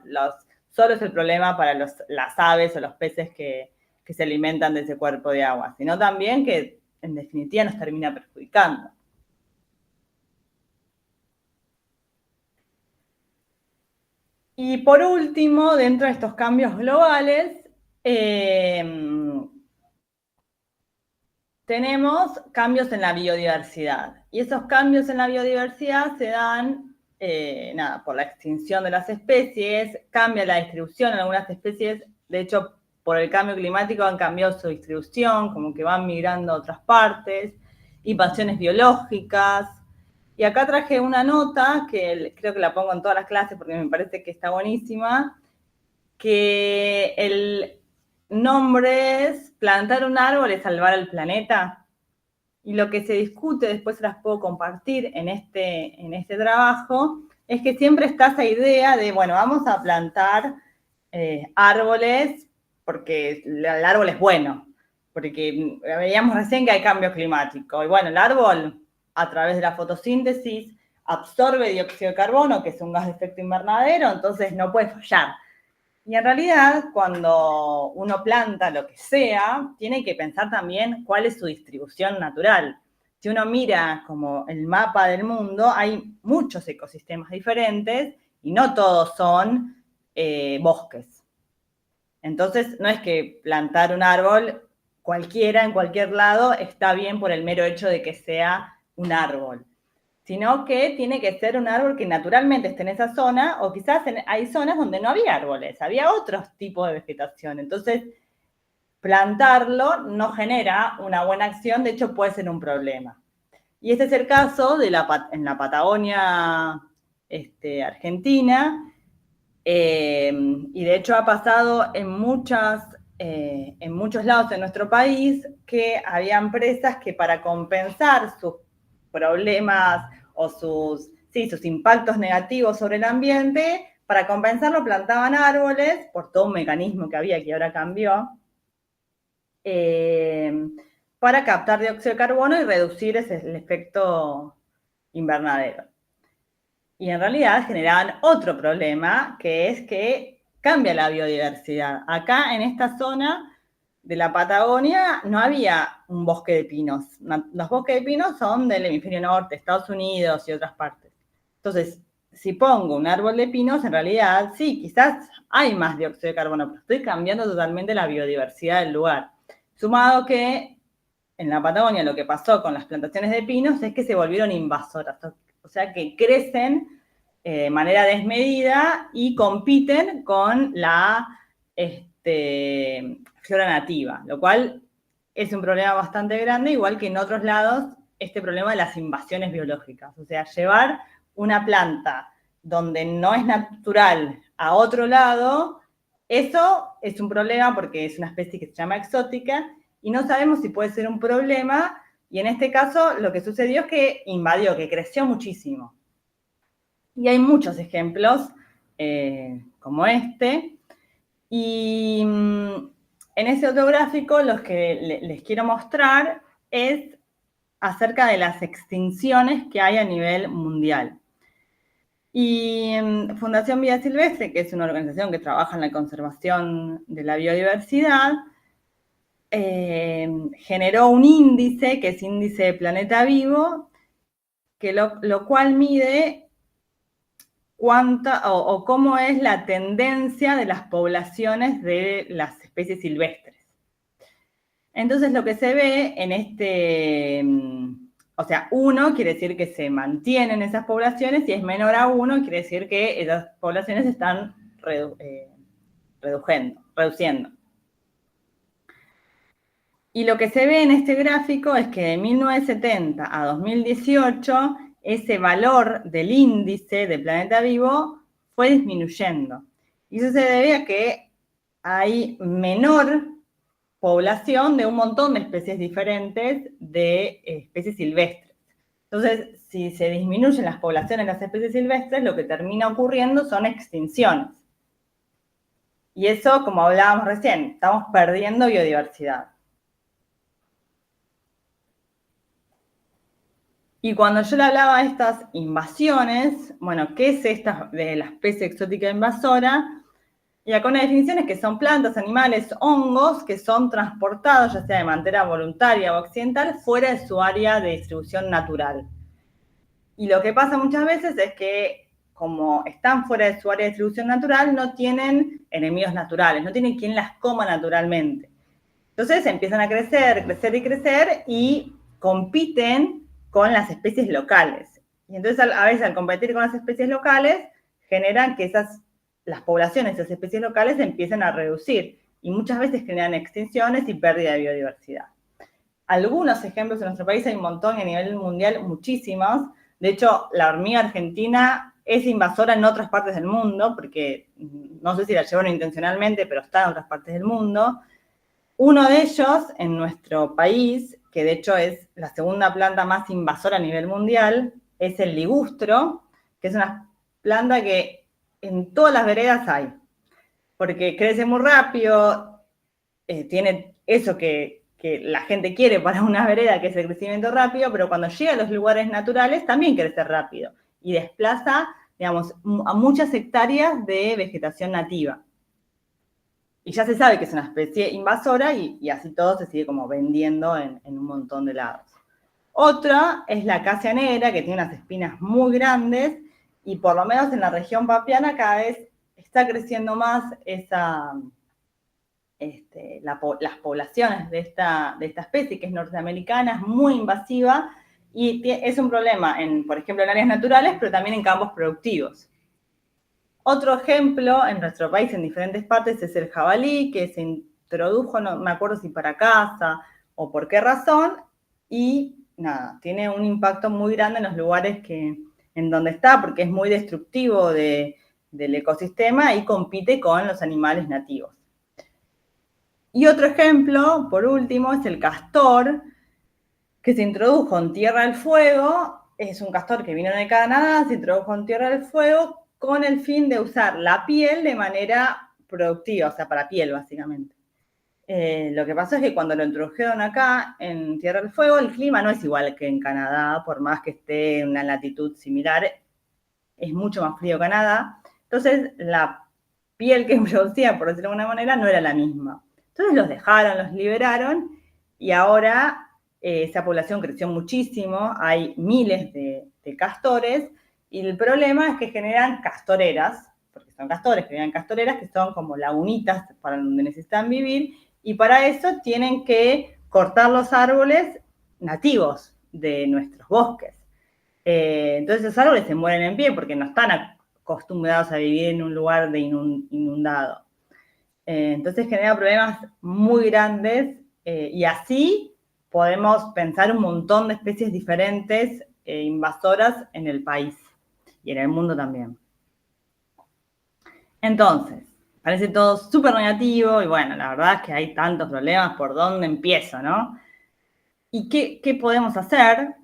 solo es el problema para las aves o los peces que se alimentan de ese cuerpo de agua, sino también que en definitiva nos termina perjudicando. Y por último, dentro de estos cambios globales, tenemos cambios en la biodiversidad. Y esos cambios en la biodiversidad se dan, por la extinción de las especies, cambia la distribución en algunas especies. De hecho, por el cambio climático han cambiado su distribución, como que van migrando a otras partes, invasiones biológicas. Y acá traje una nota, que creo que la pongo en todas las clases porque me parece que está buenísima, que el nombre es plantar un árbol es salvar al planeta. Y lo que se discute, después se las puedo compartir en este trabajo, es que siempre está esa idea de, bueno, vamos a plantar árboles porque el árbol es bueno, porque veíamos recién que hay cambio climático. Y bueno, el árbol, a través de la fotosíntesis, absorbe dióxido de carbono, que es un gas de efecto invernadero, entonces no puede fallar. Y en realidad, cuando uno planta lo que sea, tiene que pensar también cuál es su distribución natural. Si uno mira como el mapa del mundo, hay muchos ecosistemas diferentes y no todos son bosques. Entonces, no es que plantar un árbol cualquiera, en cualquier lado, está bien por el mero hecho de que sea un árbol, sino que tiene que ser un árbol que naturalmente esté en esa zona, o quizás hay zonas donde no había árboles, había otros tipos de vegetación. Entonces, plantarlo no genera una buena acción, de hecho puede ser un problema. Y este es el caso en la Patagonia Argentina, y de hecho ha pasado en muchos lados de nuestro país que había empresas que para compensar sus problemas o sus impactos negativos sobre el ambiente, para compensarlo plantaban árboles por todo un mecanismo que había, que ahora cambió, para captar dióxido de carbono y reducir el efecto invernadero. Y en realidad generaban otro problema, que es que cambia la biodiversidad. Acá en esta zona de la Patagonia no había un bosque de pinos. Los bosques de pinos son del hemisferio norte, Estados Unidos y otras partes. Entonces, si pongo un árbol de pinos, en realidad sí, quizás hay más dióxido de carbono, pero estoy cambiando totalmente la biodiversidad del lugar. Sumado que en la Patagonia lo que pasó con las plantaciones de pinos es que se volvieron invasoras, o sea que crecen de manera desmedida y compiten con la flora nativa, lo cual es un problema bastante grande, igual que en otros lados este problema de las invasiones biológicas, o sea, llevar una planta donde no es natural a otro lado, eso es un problema porque es una especie que se llama exótica y no sabemos si puede ser un problema, y en este caso lo que sucedió es que invadió, que creció muchísimo. Y hay muchos ejemplos como este, y en ese otro gráfico los que les quiero mostrar es acerca de las extinciones que hay a nivel mundial. Y Fundación Vida Silvestre, que es una organización que trabaja en la conservación de la biodiversidad, generó un índice, que es índice de Planeta Vivo, que lo cual mide cuánta o cómo es la tendencia de las poblaciones de las especies silvestres. Entonces lo que se ve en o sea, 1 quiere decir que se mantienen esas poblaciones, y es menor a 1 quiere decir que esas poblaciones están reduciendo. Y lo que se ve en este gráfico es que de 1970 a 2018, ese valor del índice de Planeta Vivo fue disminuyendo. Y eso se debe a que hay menor población de un montón de especies diferentes de especies silvestres. Entonces, si se disminuyen las poblaciones de las especies silvestres, lo que termina ocurriendo son extinciones. Y eso, como hablábamos recién, estamos perdiendo biodiversidad. Y cuando yo le hablaba de estas invasiones, bueno, ¿qué es esta de la especie exótica invasora? Y acá una definición es que son plantas, animales, hongos que son transportados, ya sea de manera voluntaria o accidental, fuera de su área de distribución natural. Y lo que pasa muchas veces es que, como están fuera de su área de distribución natural, no tienen enemigos naturales, no tienen quien las coma naturalmente. Entonces empiezan a crecer y compiten con las especies locales. Y entonces a veces al competir con las especies locales generan que las poblaciones de esas especies locales se empiezan a reducir y muchas veces generan extinciones y pérdida de biodiversidad. Algunos ejemplos en nuestro país hay un montón, y a nivel mundial muchísimos. De hecho, la hormiga argentina es invasora en otras partes del mundo, porque no sé si la llevaron intencionalmente, pero está en otras partes del mundo. Uno de ellos, en nuestro país, que de hecho es la segunda planta más invasora a nivel mundial, es el ligustro, que es una planta que en todas las veredas hay, porque crece muy rápido, tiene eso que la gente quiere para una vereda, que es el crecimiento rápido, pero cuando llega a los lugares naturales también crece rápido y desplaza, digamos, a muchas hectáreas de vegetación nativa. Y ya se sabe que es una especie invasora y así todo se sigue como vendiendo en un montón de lados. Otra es la acacia negra, que tiene unas espinas muy grandes y por lo menos en la región pampeana cada vez está creciendo más las poblaciones de esta especie, que es norteamericana, es muy invasiva y es un problema, por ejemplo, en áreas naturales, pero también en campos productivos. Otro ejemplo en nuestro país, en diferentes partes, es el jabalí, que se introdujo, no me acuerdo si para caza o por qué razón, y nada, tiene un impacto muy grande en los lugares en donde está, porque es muy destructivo del ecosistema y compite con los animales nativos. Y otro ejemplo, por último, es el castor, que se introdujo en Tierra del Fuego. Es un castor que vino de Canadá, se introdujo en Tierra del Fuego con el fin de usar la piel de manera productiva, o sea, para piel, básicamente. Lo que pasó es que cuando lo introdujeron acá, en Tierra del Fuego, el clima no es igual que en Canadá, por más que esté en una latitud similar, es mucho más frío que Canadá. Entonces, la piel que producía, por decirlo de alguna manera, no era la misma. Entonces los dejaron, los liberaron, y ahora esa población creció muchísimo, hay miles de castores, y el problema es que generan castoreras, porque son castores, generan castoreras que son como lagunitas para donde necesitan vivir, y para eso tienen que cortar los árboles nativos de nuestros bosques. Entonces esos árboles se mueren en pie porque no están acostumbrados a vivir en un lugar de inundado. Entonces genera problemas muy grandes, y así podemos pensar un montón de especies diferentes invasoras en el país y en el mundo también. Entonces, parece todo súper negativo y bueno, la verdad es que hay tantos problemas, ¿por dónde empiezo, no? ¿Y qué podemos hacer?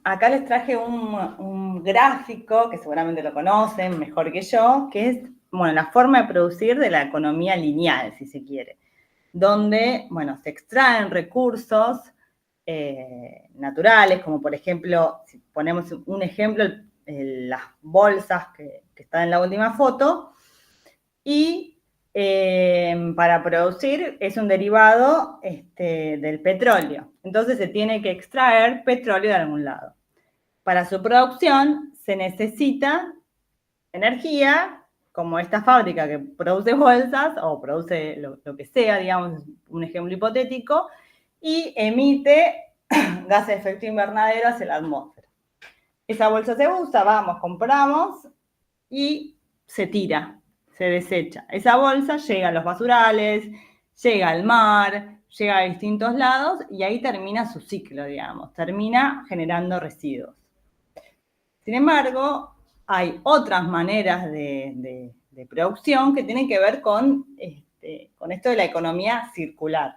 Acá les traje un gráfico que seguramente lo conocen mejor que yo, que es, bueno, la forma de producir de la economía lineal, si se quiere, donde, bueno, se extraen recursos naturales, como por ejemplo, si ponemos un ejemplo, las bolsas que están en la última foto, y para producir es un derivado del petróleo. Entonces se tiene que extraer petróleo de algún lado. Para su producción se necesita energía, como esta fábrica que produce bolsas o produce lo que sea, digamos, un ejemplo hipotético, y emite gases de efecto invernadero hacia la atmósfera. Esa bolsa se usa, vamos, compramos y se tira, se desecha. Esa bolsa llega a los basurales, llega al mar, llega a distintos lados y ahí termina su ciclo, digamos, termina generando residuos. Sin embargo, hay otras maneras de producción que tienen que ver con esto de la economía circular,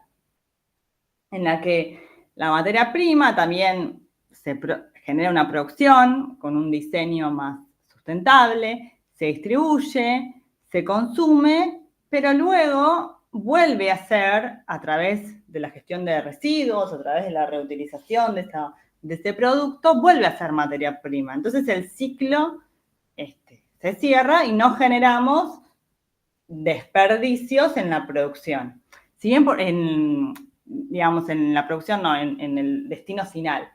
en la que la materia prima también genera una producción con un diseño más sustentable, se distribuye, se consume, pero luego vuelve a ser, a través de la gestión de residuos, a través de la reutilización de este producto, vuelve a ser materia prima. Entonces el ciclo se cierra y no generamos desperdicios en la producción. Si bien digamos, en la producción no, en el destino final.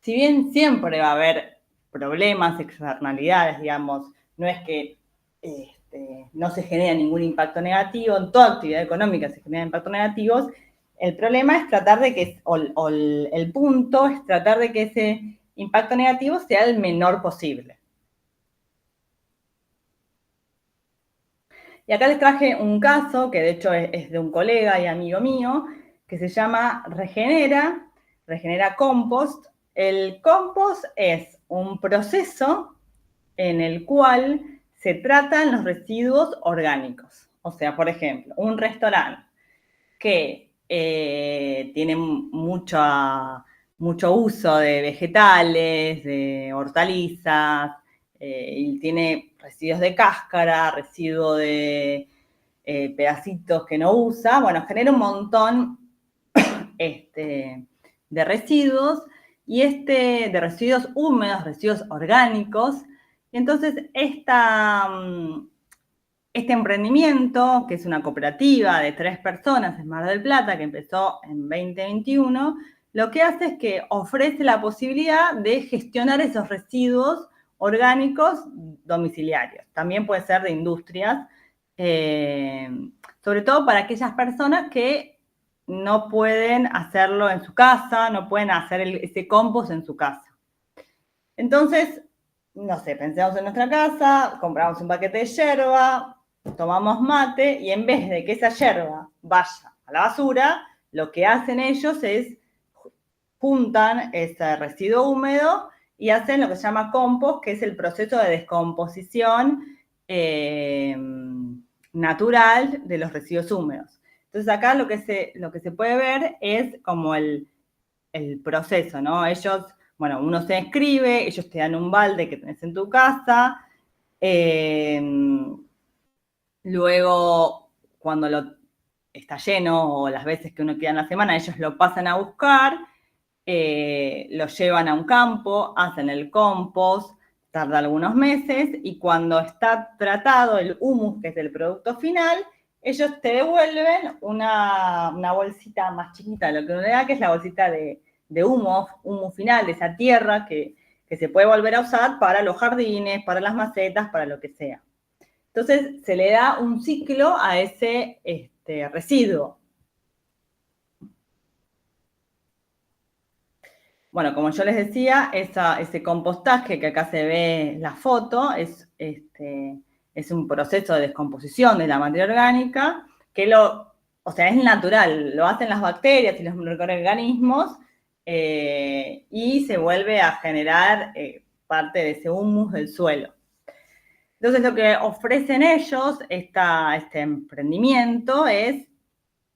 Si bien siempre va a haber problemas, externalidades, digamos, no es que no se genera ningún impacto negativo, en toda actividad económica se generan impactos negativos, el problema es tratar de que, el punto es tratar de que ese impacto negativo sea el menor posible. Y acá les traje un caso, que de hecho es de un colega y amigo mío, que se llama Regenera Compost. El compost es un proceso en el cual se tratan los residuos orgánicos. O sea, por ejemplo, un restaurante que tiene mucho uso de vegetales, de hortalizas, y tiene residuos de cáscara, residuos de pedacitos que no usa, bueno, genera un montón de residuos, y de residuos húmedos, residuos orgánicos. Y entonces este emprendimiento, que es una cooperativa de 3 personas en Mar del Plata, que empezó en 2021, lo que hace es que ofrece la posibilidad de gestionar esos residuos orgánicos domiciliarios. También puede ser de industrias, sobre todo para aquellas personas que no pueden hacerlo en su casa, no pueden hacer ese compost en su casa. Entonces, no sé, pensemos en nuestra casa, compramos un paquete de yerba, tomamos mate, y en vez de que esa yerba vaya a la basura, lo que hacen ellos es juntan ese residuo húmedo y hacen lo que se llama compost, que es el proceso de descomposición natural de los residuos húmedos. Entonces acá lo que se puede ver es como el proceso, ¿no? Ellos, bueno, uno se inscribe, ellos te dan un balde que tenés en tu casa, luego cuando está lleno o las veces que uno queda en la semana, ellos lo pasan a buscar, lo llevan a un campo, hacen el compost, tarda algunos meses, y cuando está tratado el humus, que es el producto final, ellos te devuelven una bolsita más chiquita, lo que uno le da, que es la bolsita de humus final, de esa tierra que se puede volver a usar para los jardines, para las macetas, para lo que sea. Entonces, se le da un ciclo a ese residuo. Bueno, como yo les decía, ese compostaje que acá se ve en la foto es un proceso de descomposición de la materia orgánica que es natural, lo hacen las bacterias y los microorganismos y se vuelve a generar parte de ese humus del suelo. Entonces, lo que ofrecen ellos, este emprendimiento, es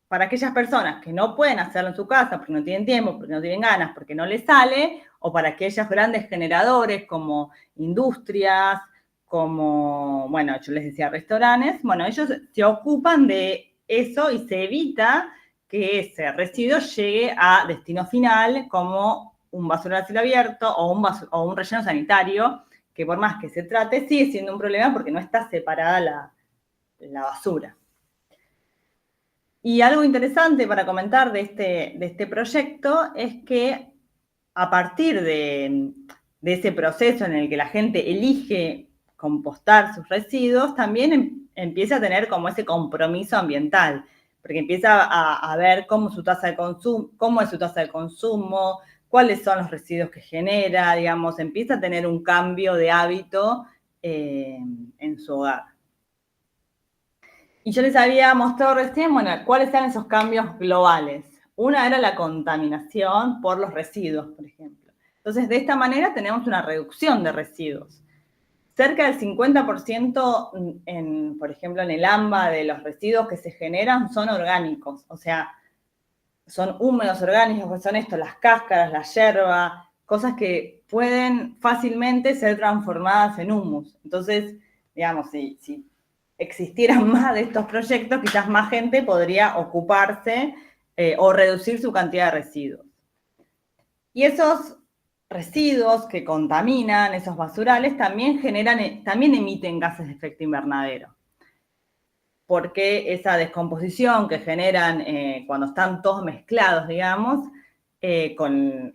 para aquellas personas que no pueden hacerlo en su casa porque no tienen tiempo, porque no tienen ganas, porque no les sale, o para aquellos grandes generadores como industrias, como, bueno, yo les decía restaurantes, bueno, ellos se ocupan de eso y se evita que ese residuo llegue a destino final como un basural a cielo abierto o un relleno sanitario, que por más que se trate, sigue siendo un problema porque no está separada la basura. Y algo interesante para comentar de este proyecto es que a partir de ese proceso en el que la gente elige compostar sus residuos, también empieza a tener como ese compromiso ambiental, porque empieza a ver cómo es su tasa de consumo, cuáles son los residuos que genera, digamos, empieza a tener un cambio de hábito en su hogar. Y yo les había mostrado recién, bueno, cuáles eran esos cambios globales. Una era la contaminación por los residuos, por ejemplo. Entonces, de esta manera tenemos una reducción de residuos. Cerca del 50%, por ejemplo, en el AMBA de los residuos que se generan son orgánicos. O sea, son húmedos orgánicos, que son las cáscaras, la yerba, cosas que pueden fácilmente ser transformadas en humus. Entonces, digamos, si existieran más de estos proyectos, quizás más gente podría ocuparse o reducir su cantidad de residuos. Y esos residuos que contaminan, esos basurales, también emiten gases de efecto invernadero. Porque esa descomposición que generan cuando están todos mezclados, digamos, con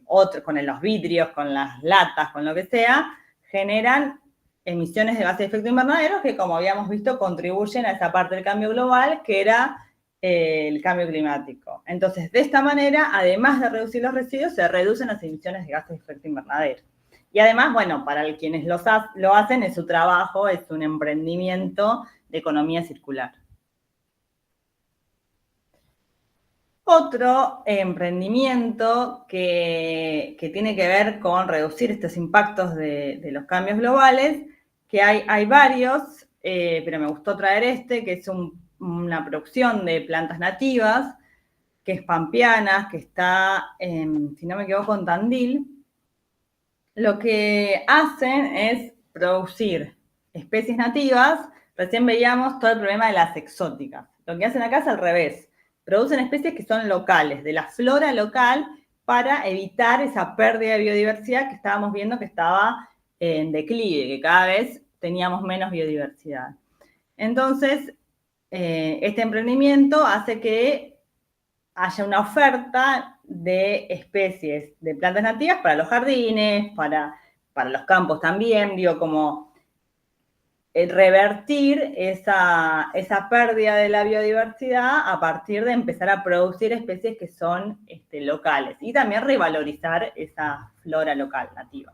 los vidrios, con las latas, con lo que sea, generan emisiones de gases de efecto invernadero que, como habíamos visto, contribuyen a esa parte del cambio global que era el cambio climático. Entonces, de esta manera, además de reducir los residuos, se reducen las emisiones de gases de efecto invernadero. Y además, bueno, para quienes lo hacen, es su trabajo, es un emprendimiento de economía circular. Otro emprendimiento que tiene que ver con reducir estos impactos de los cambios globales, que hay varios, pero me gustó traer que es una producción de plantas nativas, que es pampeana, que está, si no me equivoco, en Tandil. Lo que hacen es producir especies nativas. Recién veíamos todo el problema de las exóticas. Lo que hacen acá es al revés. Producen especies que son locales, de la flora local, para evitar esa pérdida de biodiversidad que estábamos viendo que estaba en declive, que cada vez teníamos menos biodiversidad. Entonces, este emprendimiento hace que haya una oferta de especies de plantas nativas para los jardines, para los campos también, digo, como revertir esa pérdida de la biodiversidad a partir de empezar a producir especies que son locales y también revalorizar esa flora local nativa.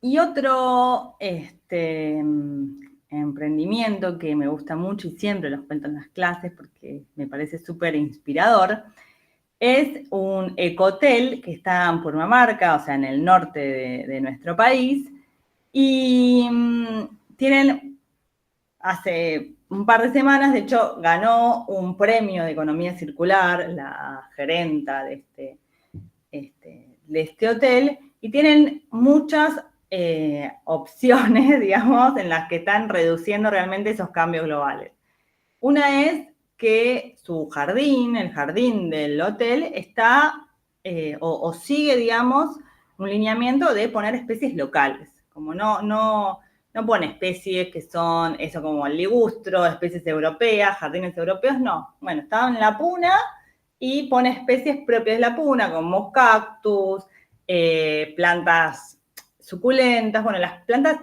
Y otro emprendimiento que me gusta mucho y siempre los cuento en las clases porque me parece súper inspirador, es un ecohotel que está en Purmamarca, o sea, en el norte de nuestro país, y tienen, hace un par de semanas, de hecho, ganó un premio de economía circular, la gerenta de este hotel, y tienen muchas opciones, digamos, en las que están reduciendo realmente esos cambios globales. Una es que su jardín, el jardín del hotel, está o sigue, digamos, un lineamiento de poner especies locales. Como no pone especies que son eso como el ligustro, especies europeas, jardines europeos, no. Bueno, estaba en la puna y pone especies propias de la puna, como cactus, plantas suculentas, bueno, las plantas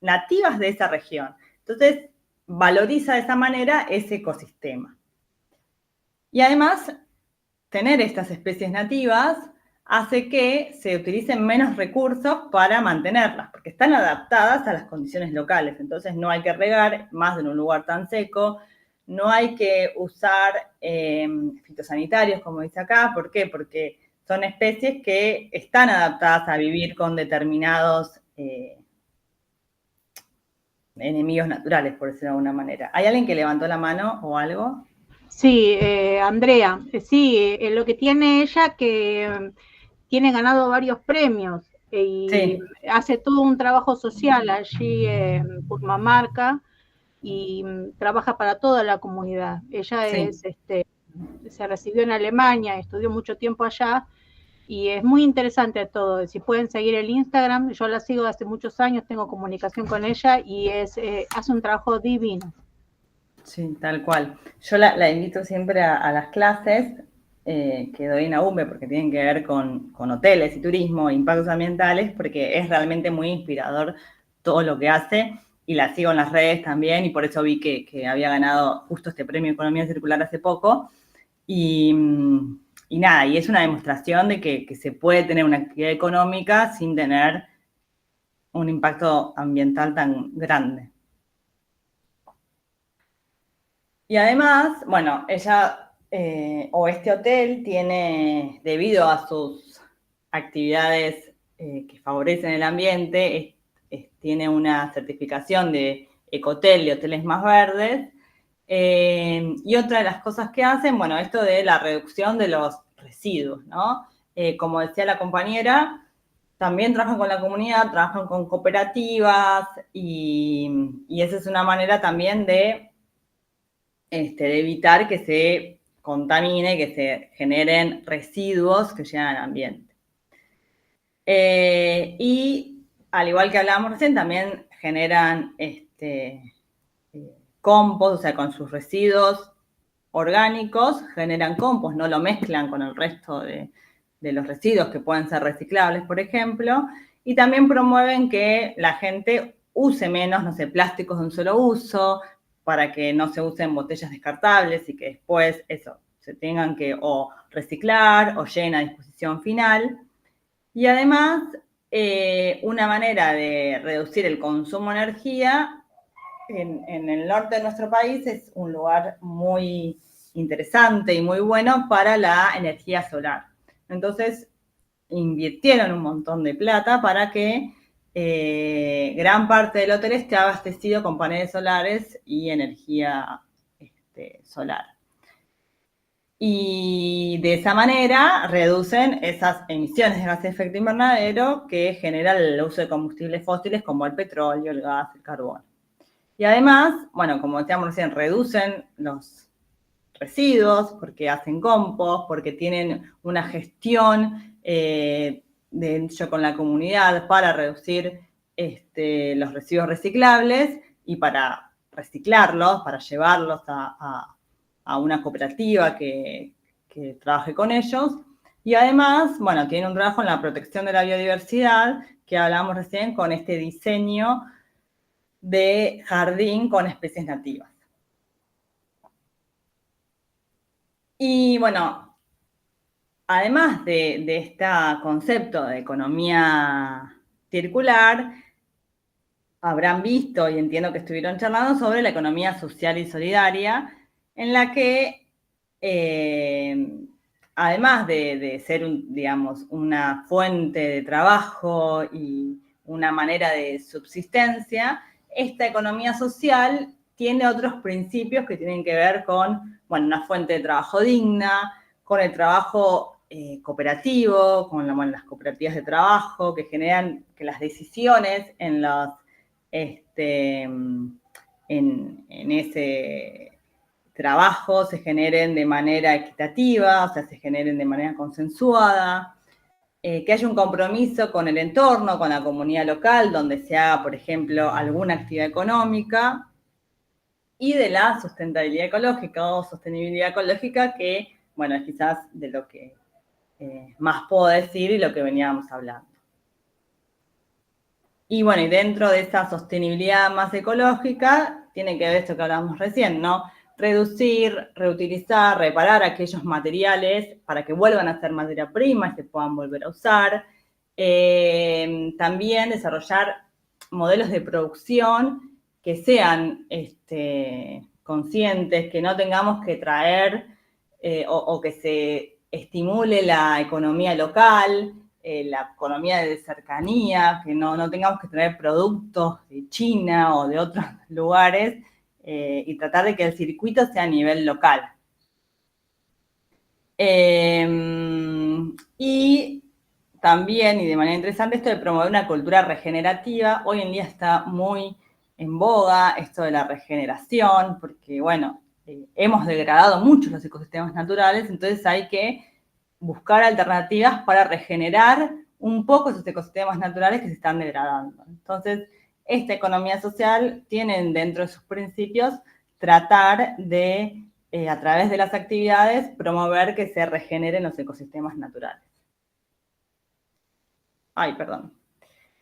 nativas de esa región. Entonces, valoriza de esa manera ese ecosistema. Y además, tener estas especies nativas hace que se utilicen menos recursos para mantenerlas, porque están adaptadas a las condiciones locales. Entonces, no hay que regar más en un lugar tan seco, no hay que usar fitosanitarios, como dice acá. ¿Por qué? Porque son especies que están adaptadas a vivir con determinados enemigos naturales, por decirlo de alguna manera. ¿Hay alguien que levantó la mano o algo? Sí, Andrea, sí, lo que tiene ella que tiene ganado varios premios y Sí. hace todo un trabajo social allí en Purmamarca y trabaja para toda la comunidad. Ella se recibió en Alemania, estudió mucho tiempo allá y es muy interesante todo. Si pueden seguir el Instagram, yo la sigo hace muchos años, tengo comunicación con ella y hace un trabajo divino. Sí, tal cual. Yo la invito siempre a las clases que doy en AUMBE porque tienen que ver con hoteles y turismo, impactos ambientales, porque es realmente muy inspirador todo lo que hace, y la sigo en las redes también, y por eso vi que había ganado justo este premio Economía Circular hace poco. Y nada, y es una demostración de que se puede tener una actividad económica sin tener un impacto ambiental tan grande. Y además, bueno, ella o este hotel tiene, debido a sus actividades que favorecen el ambiente, tiene una certificación de Ecotel, de hoteles más verdes. Y otra de las cosas que hacen, bueno, esto de la reducción de los residuos, ¿no? Como decía la compañera, también trabajan con la comunidad, trabajan con cooperativas y esa es una manera también de evitar que se contamine, que se generen residuos que llegan al ambiente. Y al igual que hablábamos recién, también generan compost, o sea, con sus residuos orgánicos generan compost, no lo mezclan con el resto de los residuos que pueden ser reciclables, por ejemplo, y también promueven que la gente use menos, no sé, plásticos de un solo uso, para que no se usen botellas descartables y que después se tengan que o reciclar o lleguen a disposición final. Y además, una manera de reducir el consumo de energía en el norte de nuestro país es un lugar muy interesante y muy bueno para la energía solar. Entonces, invirtieron un montón de plata para que gran parte del hotel esté abastecido con paneles solares y energía solar. Y de esa manera reducen esas emisiones de gases de efecto invernadero que genera el uso de combustibles fósiles como el petróleo, el gas, el carbón. Y además, bueno, como decíamos recién, reducen los residuos porque hacen compost, porque tienen una gestión de hecho con la comunidad para reducir los residuos reciclables y para reciclarlos, para llevarlos a una cooperativa que trabaje con ellos. Y además, bueno, tienen un trabajo en la protección de la biodiversidad, que hablábamos recién con este diseño de jardín con especies nativas. Y bueno, además de este concepto de economía circular, habrán visto y entiendo que estuvieron charlando sobre la economía social y solidaria, en la que además de ser, digamos, una fuente de trabajo y una manera de subsistencia, esta economía social tiene otros principios que tienen que ver con, bueno, una fuente de trabajo digna, con el trabajo cooperativo, con las cooperativas de trabajo que generan que las decisiones en ese trabajos se generen de manera equitativa, o sea, se generen de manera consensuada, que haya un compromiso con el entorno, con la comunidad local, donde se haga, por ejemplo, alguna actividad económica, y de la sustentabilidad ecológica o sostenibilidad ecológica, que, bueno, es quizás de lo que más puedo decir y lo que veníamos hablando. Y bueno, y dentro de esa sostenibilidad más ecológica, tiene que ver esto que hablábamos recién, ¿no? Reducir, reutilizar, reparar aquellos materiales para que vuelvan a ser materia prima y se puedan volver a usar. También desarrollar modelos de producción que sean conscientes, que no tengamos que traer o que se estimule la economía local, la economía de cercanía, que no tengamos que traer productos de China o de otros lugares y tratar de que el circuito sea a nivel local. Y también, y de manera interesante, esto de promover una cultura regenerativa. Hoy en día está muy en boga esto de la regeneración, porque, bueno, hemos degradado mucho los ecosistemas naturales, entonces hay que buscar alternativas para regenerar un poco esos ecosistemas naturales que se están degradando. Entonces, esta economía social tiene dentro de sus principios tratar de, a través de las actividades, promover que se regeneren los ecosistemas naturales. Ay, perdón.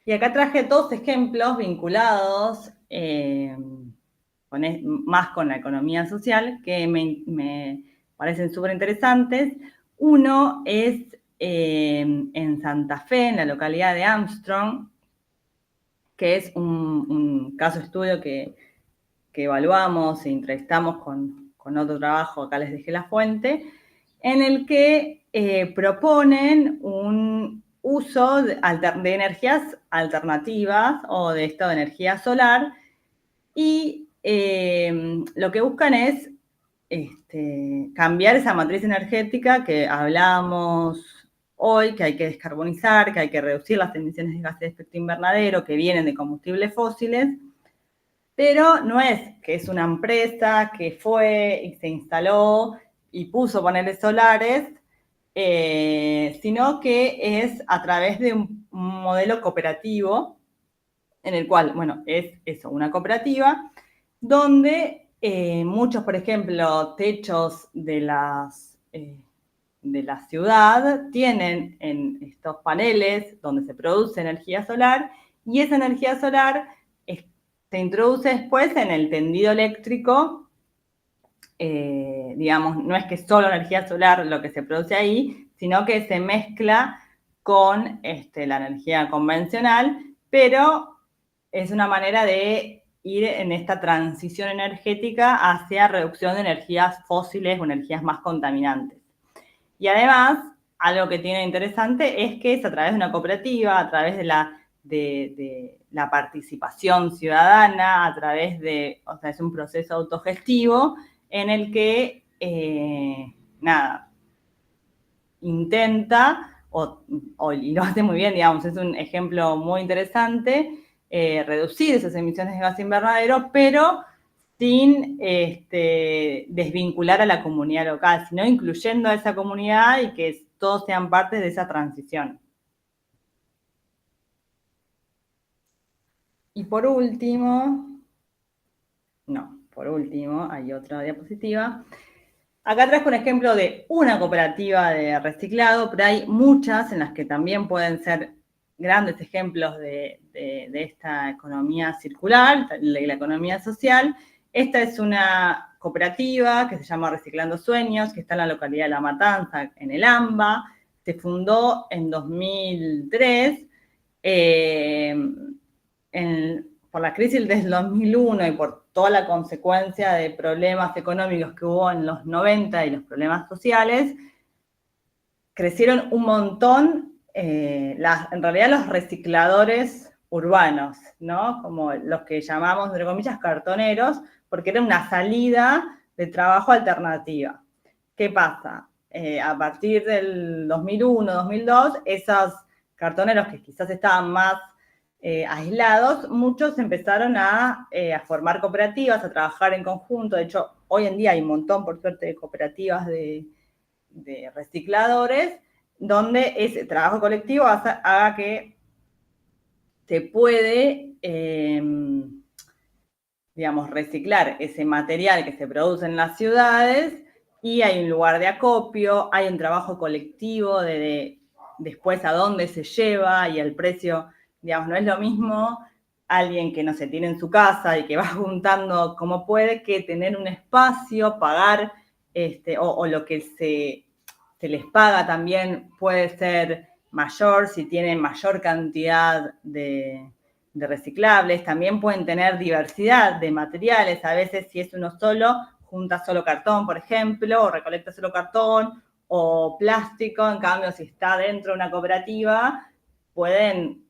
Y acá traje dos ejemplos vinculados más con la economía social que me parecen súper interesantes. Uno es en Santa Fe, en la localidad de Armstrong, que es un caso estudio que evaluamos e entrevistamos con otro trabajo, acá les dejé la fuente, en el que proponen un uso de energías alternativas o de esto de energía solar, y lo que buscan es cambiar esa matriz energética que hablábamos hoy, que hay que descarbonizar, que hay que reducir las emisiones de gases de efecto invernadero que vienen de combustibles fósiles, pero no es que es una empresa que fue y se instaló y puso paneles solares, sino que es a través de un modelo cooperativo, en el cual, bueno, es eso, una cooperativa, donde muchos, por ejemplo, techos de la ciudad tienen en estos paneles donde se produce energía solar, y esa energía solar se introduce después en el tendido eléctrico. Digamos, no es que solo energía solar lo que se produce ahí, sino que se mezcla con la energía convencional, pero es una manera de ir en esta transición energética hacia reducción de energías fósiles o energías más contaminantes. Y además, algo que tiene interesante es que es a través de una cooperativa, a través de la participación ciudadana, a través de, o sea, es un proceso autogestivo en el que, intenta, y lo hace muy bien, digamos, es un ejemplo muy interesante, reducir esas emisiones de gas invernadero, pero sin desvincular a la comunidad local, sino incluyendo a esa comunidad y que todos sean parte de esa transición. Y por último, hay otra diapositiva. Acá traje un ejemplo de una cooperativa de reciclado, pero hay muchas en las que también pueden ser grandes ejemplos de esta economía circular, de la economía social. Esta es una cooperativa que se llama Reciclando Sueños, que está en la localidad de La Matanza, en el AMBA. Se fundó en 2003. Por la crisis del 2001 y por toda la consecuencia de problemas económicos que hubo en los 90 y los problemas sociales, crecieron un montón, en realidad los recicladores urbanos, ¿no? Como los que llamamos, entre comillas, cartoneros, porque era una salida de trabajo alternativa. ¿Qué pasa? A partir del 2001, 2002, esos cartoneros que quizás estaban más aislados, muchos empezaron a formar cooperativas, a trabajar en conjunto. De hecho, hoy en día hay un montón, por suerte, de cooperativas de recicladores, donde ese trabajo colectivo haga que se puede, digamos, reciclar ese material que se produce en las ciudades, y hay un lugar de acopio, hay un trabajo colectivo de después a dónde se lleva y el precio, digamos, no es lo mismo alguien que no se tiene en su casa y que va juntando como puede, que tener un espacio, pagar, o lo que se les paga también puede ser mayor si tienen mayor cantidad de reciclables. También pueden tener diversidad de materiales. A veces, si es uno solo, junta solo cartón, por ejemplo, o recolecta solo cartón o plástico. En cambio, si está dentro de una cooperativa, pueden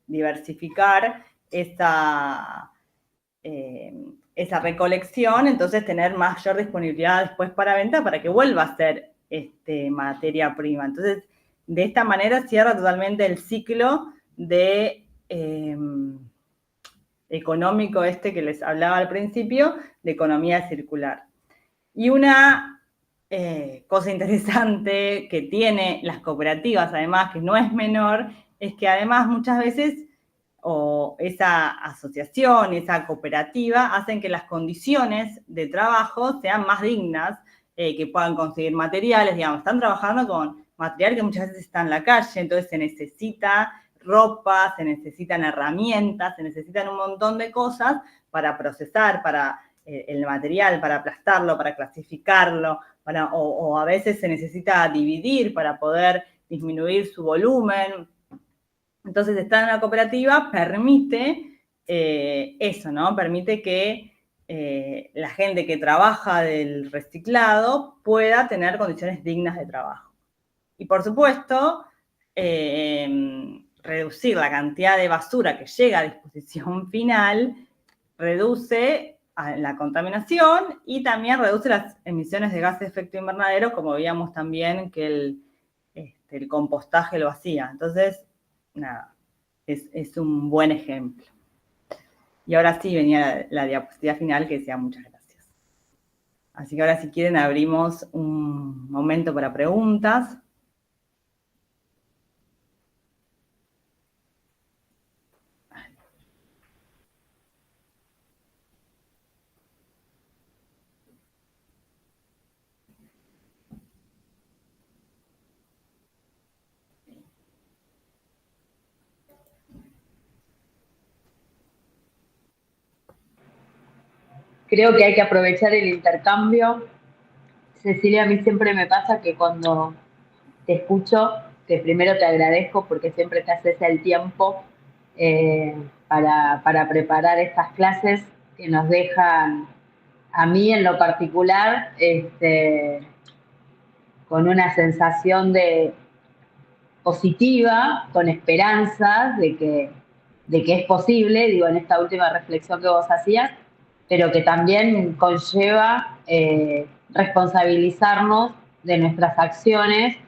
diversificar esa recolección, entonces tener mayor disponibilidad después para venta, para que vuelva a ser materia prima. Entonces, de esta manera cierra totalmente el ciclo de económico que les hablaba al principio, de economía circular. Y una cosa interesante que tiene las cooperativas, además, que no es menor, es que además muchas veces esa asociación, esa cooperativa, hacen que las condiciones de trabajo sean más dignas, que puedan conseguir materiales, digamos, están trabajando con material que muchas veces está en la calle, entonces se necesita ropa, se necesitan herramientas, se necesitan un montón de cosas para procesar, para el material, para aplastarlo, para clasificarlo, o a veces se necesita dividir para poder disminuir su volumen. Entonces, estar en una cooperativa permite eso, ¿no? Permite que la gente que trabaja del reciclado pueda tener condiciones dignas de trabajo. Y, por supuesto, reducir la cantidad de basura que llega a disposición final reduce la contaminación y también reduce las emisiones de gases de efecto invernadero, como veíamos también que el compostaje lo hacía. Entonces, nada, es un buen ejemplo. Y ahora sí venía la diapositiva final que decía muchas gracias. Así que ahora, si quieren, abrimos un momento para preguntas. Creo que hay que aprovechar el intercambio. Cecilia, a mí siempre me pasa que cuando te escucho, que primero te agradezco porque siempre te haces el tiempo para preparar estas clases que nos dejan, a mí en lo particular, con una sensación de positiva, con esperanzas de que es posible, digo, en esta última reflexión que vos hacías, pero que también conlleva responsabilizarnos de nuestras acciones,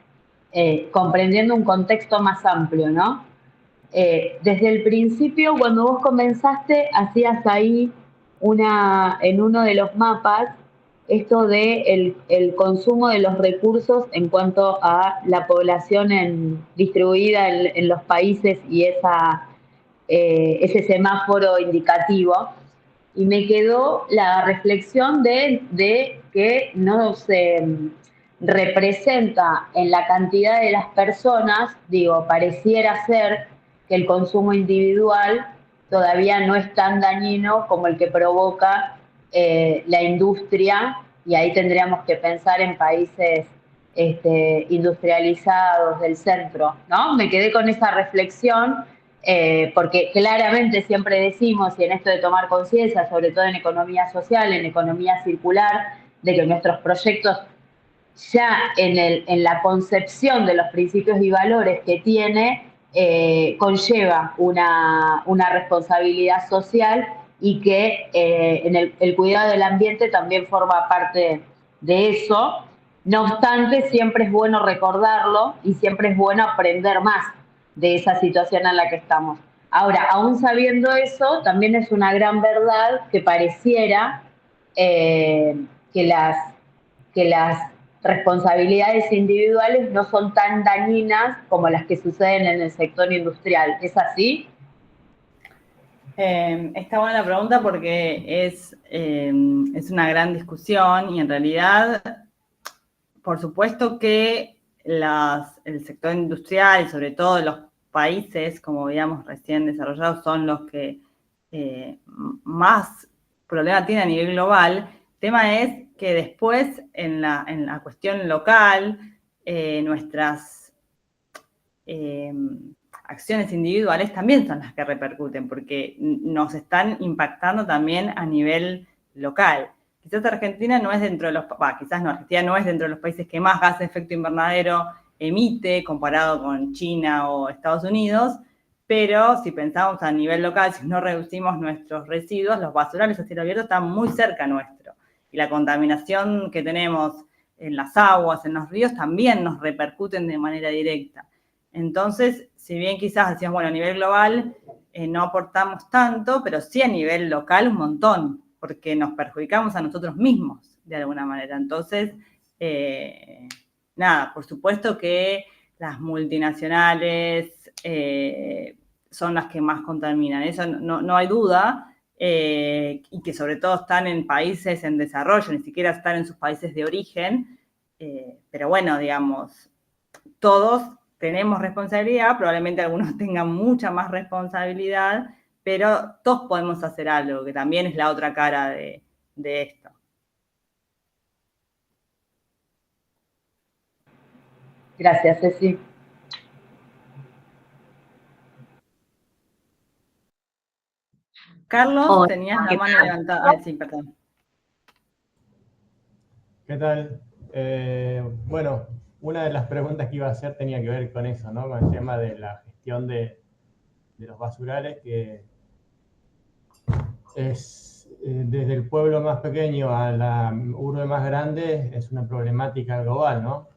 comprendiendo un contexto más amplio, ¿no? Desde el principio, cuando vos comenzaste, hacías ahí en uno de los mapas esto de el consumo de los recursos en cuanto a la población distribuida en los países y ese semáforo indicativo. Y me quedó la reflexión de que no se representa en la cantidad de las personas, digo, pareciera ser que el consumo individual todavía no es tan dañino como el que provoca la industria, y ahí tendríamos que pensar en países industrializados del centro, ¿no? Me quedé con esa reflexión porque claramente siempre decimos, y en esto de tomar conciencia, sobre todo en economía social, en economía circular, de que nuestros proyectos ya en la concepción de los principios y valores que tiene, conlleva una responsabilidad social, y que en el cuidado del ambiente también forma parte de eso. No obstante, siempre es bueno recordarlo y siempre es bueno aprender más de esa situación en la que estamos. Ahora, aún sabiendo eso, también es una gran verdad que pareciera que las responsabilidades individuales no son tan dañinas como las que suceden en el sector industrial. ¿Es así? Está buena la pregunta porque es una gran discusión y en realidad, por supuesto que el sector industrial y sobre todo los países, como veíamos recién desarrollados, son los que más problema tienen a nivel global. El tema es que después en la cuestión local, nuestras acciones individuales también son las que repercuten, porque nos están impactando también a nivel local. Quizás Argentina no es dentro de Argentina no es dentro de los países que más gas de efecto invernadero emite comparado con China o Estados Unidos, pero si pensamos a nivel local, si no reducimos nuestros residuos, los basurales a cielo abierto están muy cerca nuestro. Y la contaminación que tenemos en las aguas, en los ríos, también nos repercuten de manera directa. Entonces, si bien quizás decíamos, bueno, a nivel global no aportamos tanto, pero sí a nivel local un montón, porque nos perjudicamos a nosotros mismos de alguna manera. Entonces, nada, por supuesto que las multinacionales son las que más contaminan, eso no hay duda, y que sobre todo están en países en desarrollo, ni siquiera están en sus países de origen, pero bueno, digamos, todos tenemos responsabilidad, probablemente algunos tengan mucha más responsabilidad, pero todos podemos hacer algo, que también es la otra cara de esto. Gracias, Ceci. Carlos, tenías la mano levantada. Sí, perdón. ¿Qué tal? Bueno, una de las preguntas que iba a hacer tenía que ver con eso, ¿no? Con el tema de la gestión de los basurales, que es desde el pueblo más pequeño a la urbe más grande, es una problemática global, ¿no?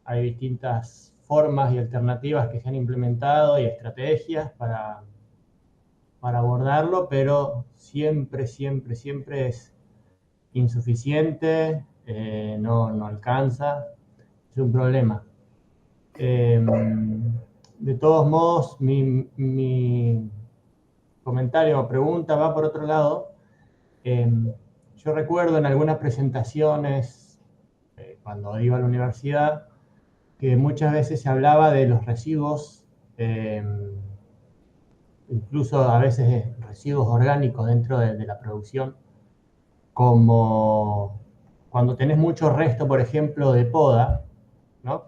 Hay distintas formas y alternativas que se han implementado y estrategias para abordarlo, pero siempre es insuficiente, no alcanza, es un problema. De todos modos, mi comentario o pregunta va por otro lado. Yo recuerdo en algunas presentaciones, cuando iba a la universidad, que muchas veces se hablaba de los residuos, incluso a veces residuos orgánicos dentro de la producción, como cuando tenés mucho resto, por ejemplo, de poda, ¿no?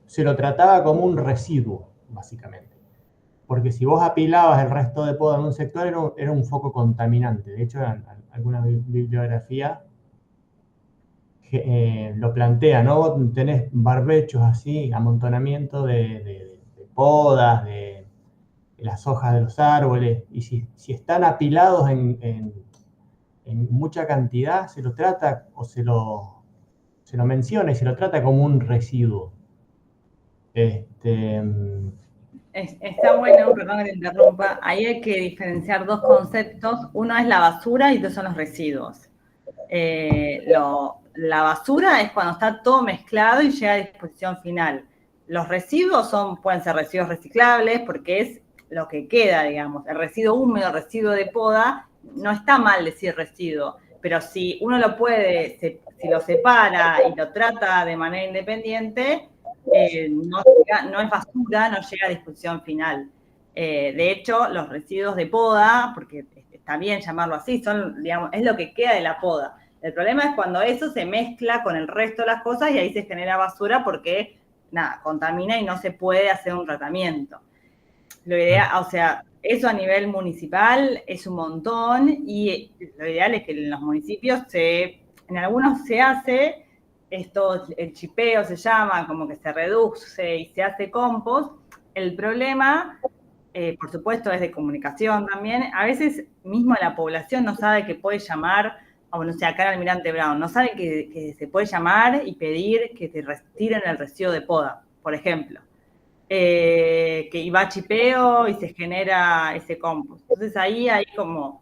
Se lo trataba como un residuo, básicamente. Porque si vos apilabas el resto de poda en un sector, era un foco contaminante. De hecho, alguna bibliografía lo plantea, ¿no? Vos tenés barbechos así, amontonamiento de podas, de las hojas de los árboles, y si están apilados en mucha cantidad, se lo trata o se lo menciona y se lo trata como un residuo. Está bueno, perdón que te interrumpa, ahí hay que diferenciar dos conceptos. Uno es la basura y otro son los residuos. La basura es cuando está todo mezclado y llega a disposición final. Los residuos pueden ser residuos reciclables porque es lo que queda, digamos. El residuo húmedo, el residuo de poda, no está mal decir residuo, pero si uno si lo separa y lo trata de manera independiente, no es basura, no llega a disposición final. De hecho, los residuos de poda, porque está bien llamarlo así, es lo que queda de la poda. El problema es cuando eso se mezcla con el resto de las cosas y ahí se genera basura porque, contamina y no se puede hacer un tratamiento. Lo ideal, o sea, eso a nivel municipal es un montón y lo ideal es que en los municipios en algunos se hace el chipeo se llama, como que se reduce y se hace compost. El problema, por supuesto, es de comunicación también. A veces mismo la población no sabe que puede llamar, o no sé, acá en Almirante Brown, no sabe que se puede llamar y pedir que te retiren el residuo de poda, por ejemplo. Que va a chipeo y se genera ese compost. Entonces ahí hay como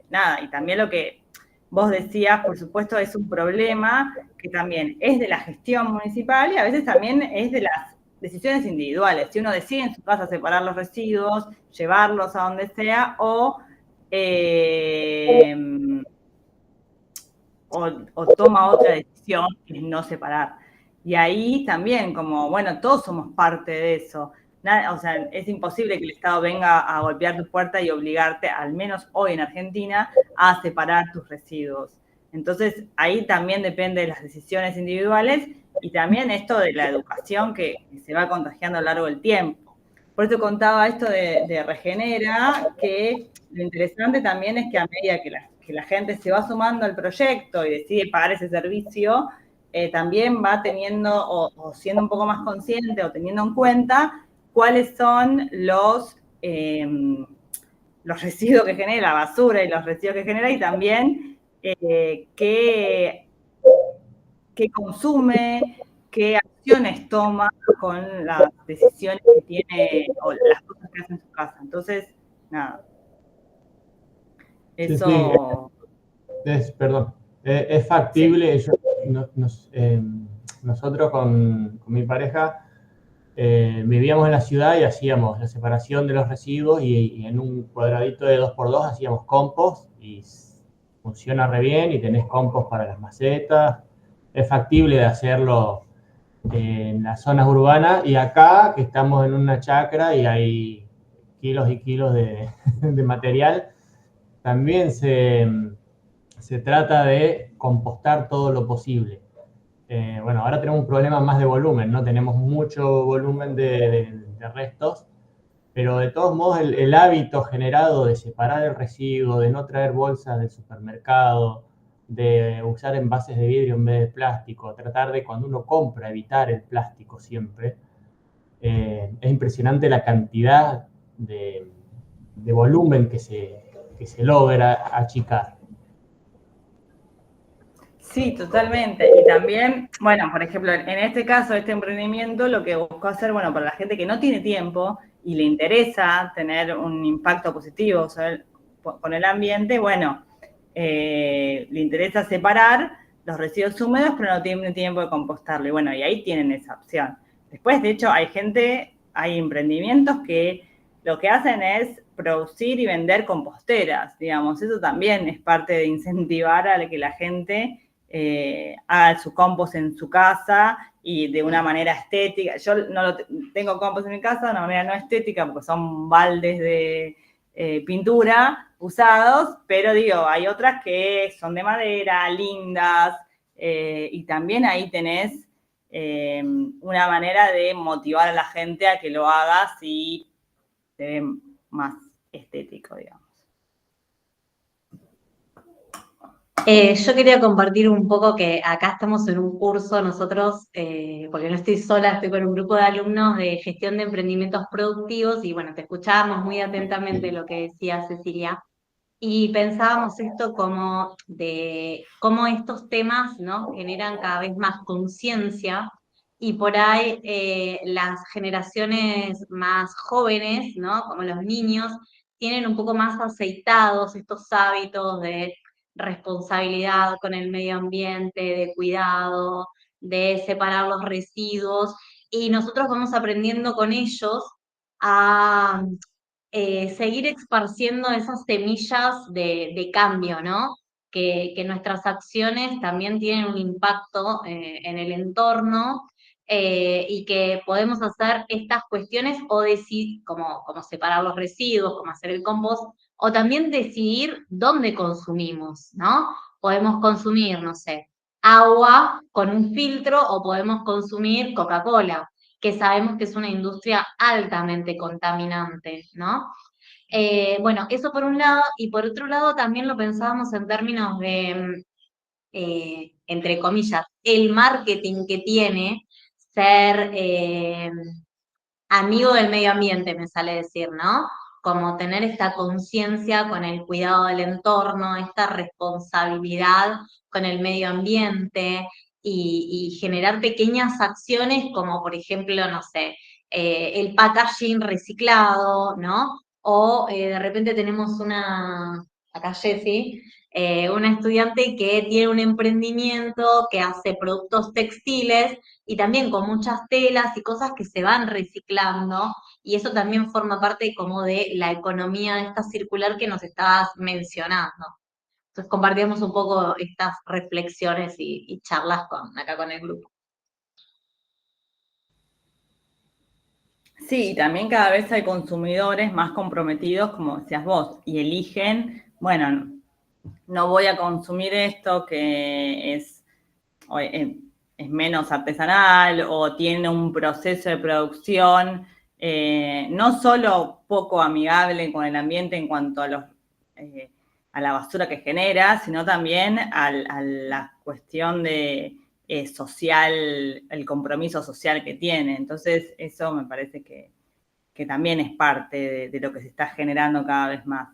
nada, y también lo que vos decías, por supuesto, es un problema que también es de la gestión municipal y a veces también es de las decisiones individuales. Si uno decide en su casa separar los residuos, llevarlos a donde sea, o toma otra decisión que es no separar. Y ahí también, como, bueno, todos somos parte de eso. O sea, es imposible que el Estado venga a golpear tu puerta y obligarte, al menos hoy en Argentina, a separar tus residuos. Entonces, ahí también depende de las decisiones individuales y también esto de la educación que se va contagiando a lo largo del tiempo. Por eso contaba esto de Regenera, que lo interesante también es que a medida que la gente se va sumando al proyecto y decide pagar ese servicio, también va teniendo o siendo un poco más consciente o teniendo en cuenta cuáles son los residuos que genera, la basura y los residuos que genera, y también qué consume, qué acciones toma con las decisiones que tiene o las cosas que hace en su casa. Entonces, nada. Eso... Sí. Perdón. Es factible. Sí. Nosotros con mi pareja vivíamos en la ciudad y hacíamos la separación de los residuos y en un cuadradito de 2x2 hacíamos compost y funciona re bien y tenés compost para las macetas. Es factible de hacerlo en las zonas urbanas y acá que estamos en una chacra y hay kilos y kilos de material, también se trata de compostar todo lo posible. Bueno, ahora tenemos un problema más de volumen, no tenemos mucho volumen de restos, pero de todos modos el hábito generado de separar el residuo, de no traer bolsas del supermercado, de usar envases de vidrio en vez de plástico, tratar de cuando uno compra evitar el plástico siempre, es impresionante la cantidad de volumen que se logra achicar. Sí, totalmente. Y también, bueno, por ejemplo, en este caso, este emprendimiento, lo que buscó hacer, bueno, para la gente que no tiene tiempo y le interesa tener un impacto positivo, o sea, con el ambiente, bueno, le interesa separar los residuos húmedos, pero no tiene tiempo de compostarlo. Y bueno, y ahí tienen esa opción. Después, de hecho, hay emprendimientos que lo que hacen es producir y vender composteras, digamos. Eso también es parte de incentivar a que la gente haga su compost en su casa y de una manera estética. Yo no tengo compost en mi casa de una manera no estética porque son baldes de pintura usados, pero digo, hay otras que son de madera, lindas, y también ahí tenés una manera de motivar a la gente a que lo haga si se ve más estético, digamos. Yo quería compartir un poco que acá estamos en un curso nosotros, porque no estoy sola, estoy con un grupo de alumnos de gestión de emprendimientos productivos y bueno, te escuchábamos muy atentamente lo que decía Cecilia y pensábamos esto como de cómo estos temas, ¿no?, generan cada vez más conciencia y por ahí las generaciones más jóvenes, ¿no?, como los niños, tienen un poco más aceitados estos hábitos de responsabilidad con el medio ambiente, de cuidado, de separar los residuos, y nosotros vamos aprendiendo con ellos a seguir esparciendo esas semillas de cambio, ¿no? Que nuestras acciones también tienen un impacto en el entorno y que podemos hacer estas cuestiones o decir, como separar los residuos, como hacer el compost, o también decidir dónde consumimos, ¿no? Podemos consumir, no sé, agua con un filtro o podemos consumir Coca-Cola, que sabemos que es una industria altamente contaminante, ¿no? Bueno, eso por un lado, y por otro lado también lo pensábamos en términos de, entre comillas, el marketing que tiene ser amigo del medio ambiente, me sale decir, ¿no? Como tener esta conciencia con el cuidado del entorno, esta responsabilidad con el medio ambiente y generar pequeñas acciones como, por ejemplo, no sé, el packaging reciclado, ¿no? O de repente tenemos una... acá Jessie, una estudiante que tiene un emprendimiento, que hace productos textiles y también con muchas telas y cosas que se van reciclando, y eso también forma parte como de la economía de esta circular que nos estabas mencionando. Entonces compartíamos un poco estas reflexiones y charlas acá con el grupo. Sí, y también cada vez hay consumidores más comprometidos, como decías vos, y eligen, bueno, no voy a consumir esto que es menos artesanal o tiene un proceso de producción no solo poco amigable con el ambiente en cuanto a a la basura que genera, sino también a la cuestión de social, el compromiso social que tiene. Entonces, eso me parece que también es parte de lo que se está generando cada vez más.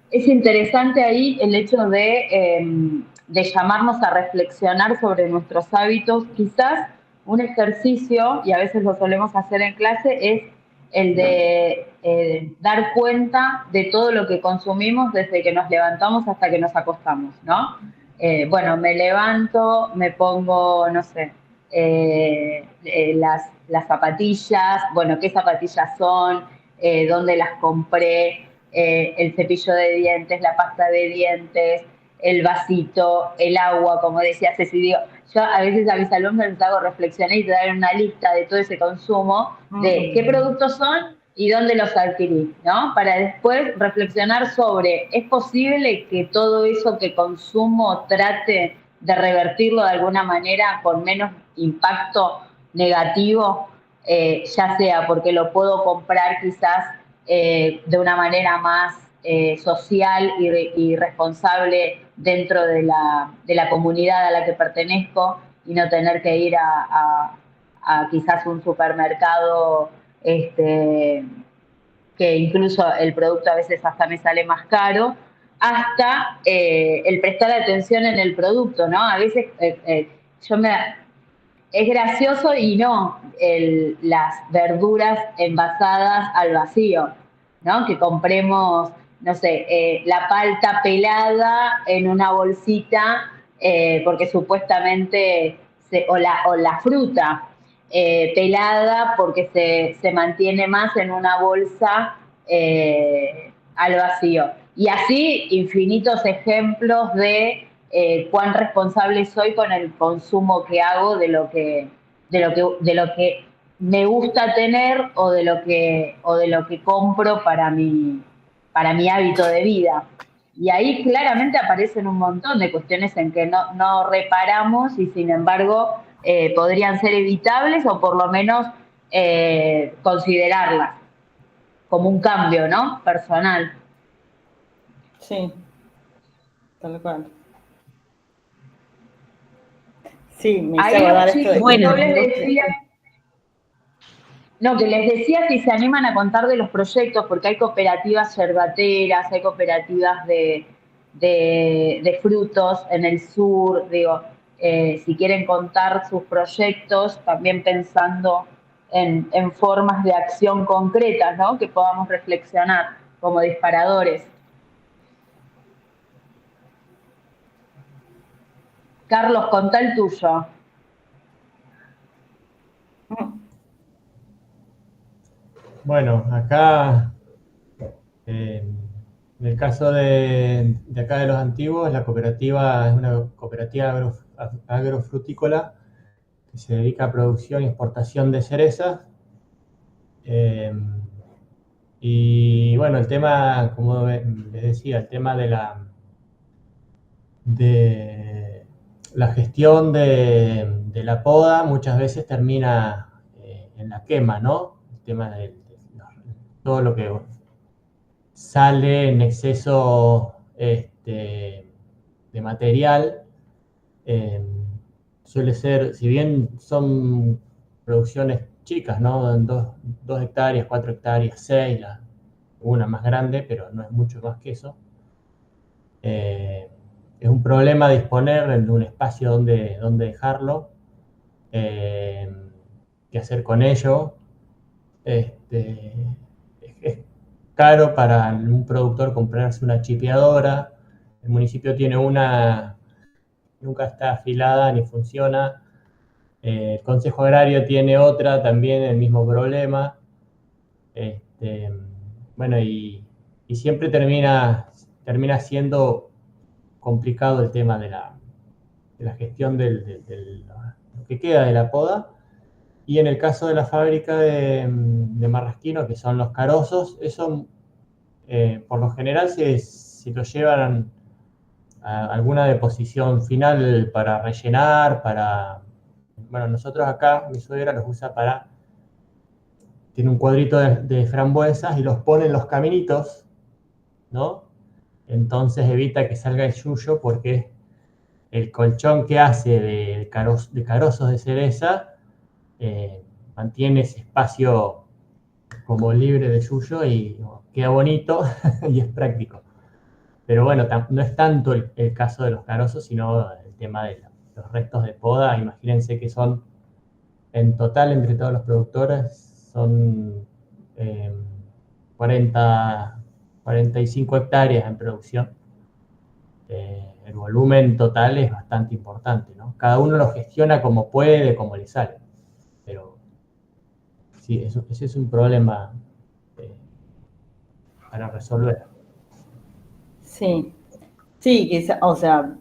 Es interesante ahí el hecho de llamarnos a reflexionar sobre nuestros hábitos. Quizás un ejercicio, y a veces lo solemos hacer en clase, es el de dar cuenta de todo lo que consumimos desde que nos levantamos hasta que nos acostamos, ¿no? Bueno, me levanto, me pongo, no sé, las zapatillas, bueno, qué zapatillas son, dónde las compré, el cepillo de dientes, la pasta de dientes, el vasito, el agua, como decía Ceci. Digo, yo a veces a mis alumnos les hago reflexionar y te dan una lista de todo ese consumo, de qué productos son y dónde los adquirí, ¿no? Para después reflexionar sobre, ¿es posible que todo eso que consumo trate de revertirlo de alguna manera con menos impacto negativo? Ya sea porque lo puedo comprar quizás de una manera más social y responsable dentro de la comunidad a la que pertenezco y no tener que ir a quizás un supermercado que incluso el producto a veces hasta me sale más caro, hasta el prestar atención en el producto, ¿no? A veces es gracioso y no las verduras envasadas al vacío, ¿no? Que compremos, no sé, la palta pelada en una bolsita porque supuestamente, o la fruta pelada porque se mantiene más en una bolsa al vacío. Y así infinitos ejemplos de cuán responsable soy con el consumo que hago de lo que me gusta tener o de lo que compro para mi hábito de vida. Y ahí claramente aparecen un montón de cuestiones en que no reparamos y sin embargo podrían ser evitables o por lo menos considerarlas como un cambio, ¿no? Personal. Sí, tal cual. Sí, me hice acordar esto de bueno, yo les decía, que les decía si se animan a contar de los proyectos, porque hay cooperativas yerbateras, hay cooperativas de frutos en el sur, digo, si quieren contar sus proyectos, también pensando en formas de acción concretas, ¿no? Que podamos reflexionar como disparadores. Carlos, contá el tuyo. Bueno, acá, en el caso de acá de Los Antiguos, la cooperativa es una cooperativa agrofrutícola que se dedica a producción y exportación de cerezas. Y bueno, el tema, como les decía, el tema de la gestión de la poda muchas veces termina en la quema, ¿no? El tema de todo lo que sale en exceso de material suele ser, si bien son producciones chicas, ¿no? 2 hectáreas, 4 hectáreas, 6, una más grande, pero no es mucho más que eso. Es un problema disponer de un espacio donde dejarlo, qué hacer con ello. caro para un productor comprarse una chipeadora. El municipio tiene una, nunca está afilada ni funciona. El Consejo Agrario tiene otra, también el mismo problema. Bueno, y siempre termina siendo complicado el tema de la gestión de lo que queda de la poda. Y en el caso de la fábrica de Marrasquino, que son los carozos, eso por lo general se lo llevan a alguna deposición final para rellenar, bueno, nosotros acá, mi suegra los usa tiene un cuadrito de frambuesas y los pone en los caminitos, ¿no? Entonces evita que salga el yuyo porque el colchón que hace de carozos de cereza mantiene ese espacio como libre de yuyo y queda bonito y es práctico. Pero bueno, no es tanto el caso de los carozos, sino el tema de los restos de poda. Imagínense que son, en total, entre todos los productores, son 45 hectáreas en producción. El volumen total es bastante importante, ¿no? Cada uno lo gestiona como puede, como le sale. Pero sí, ese es un problema para resolver. Sí, sí, quizá, o sea,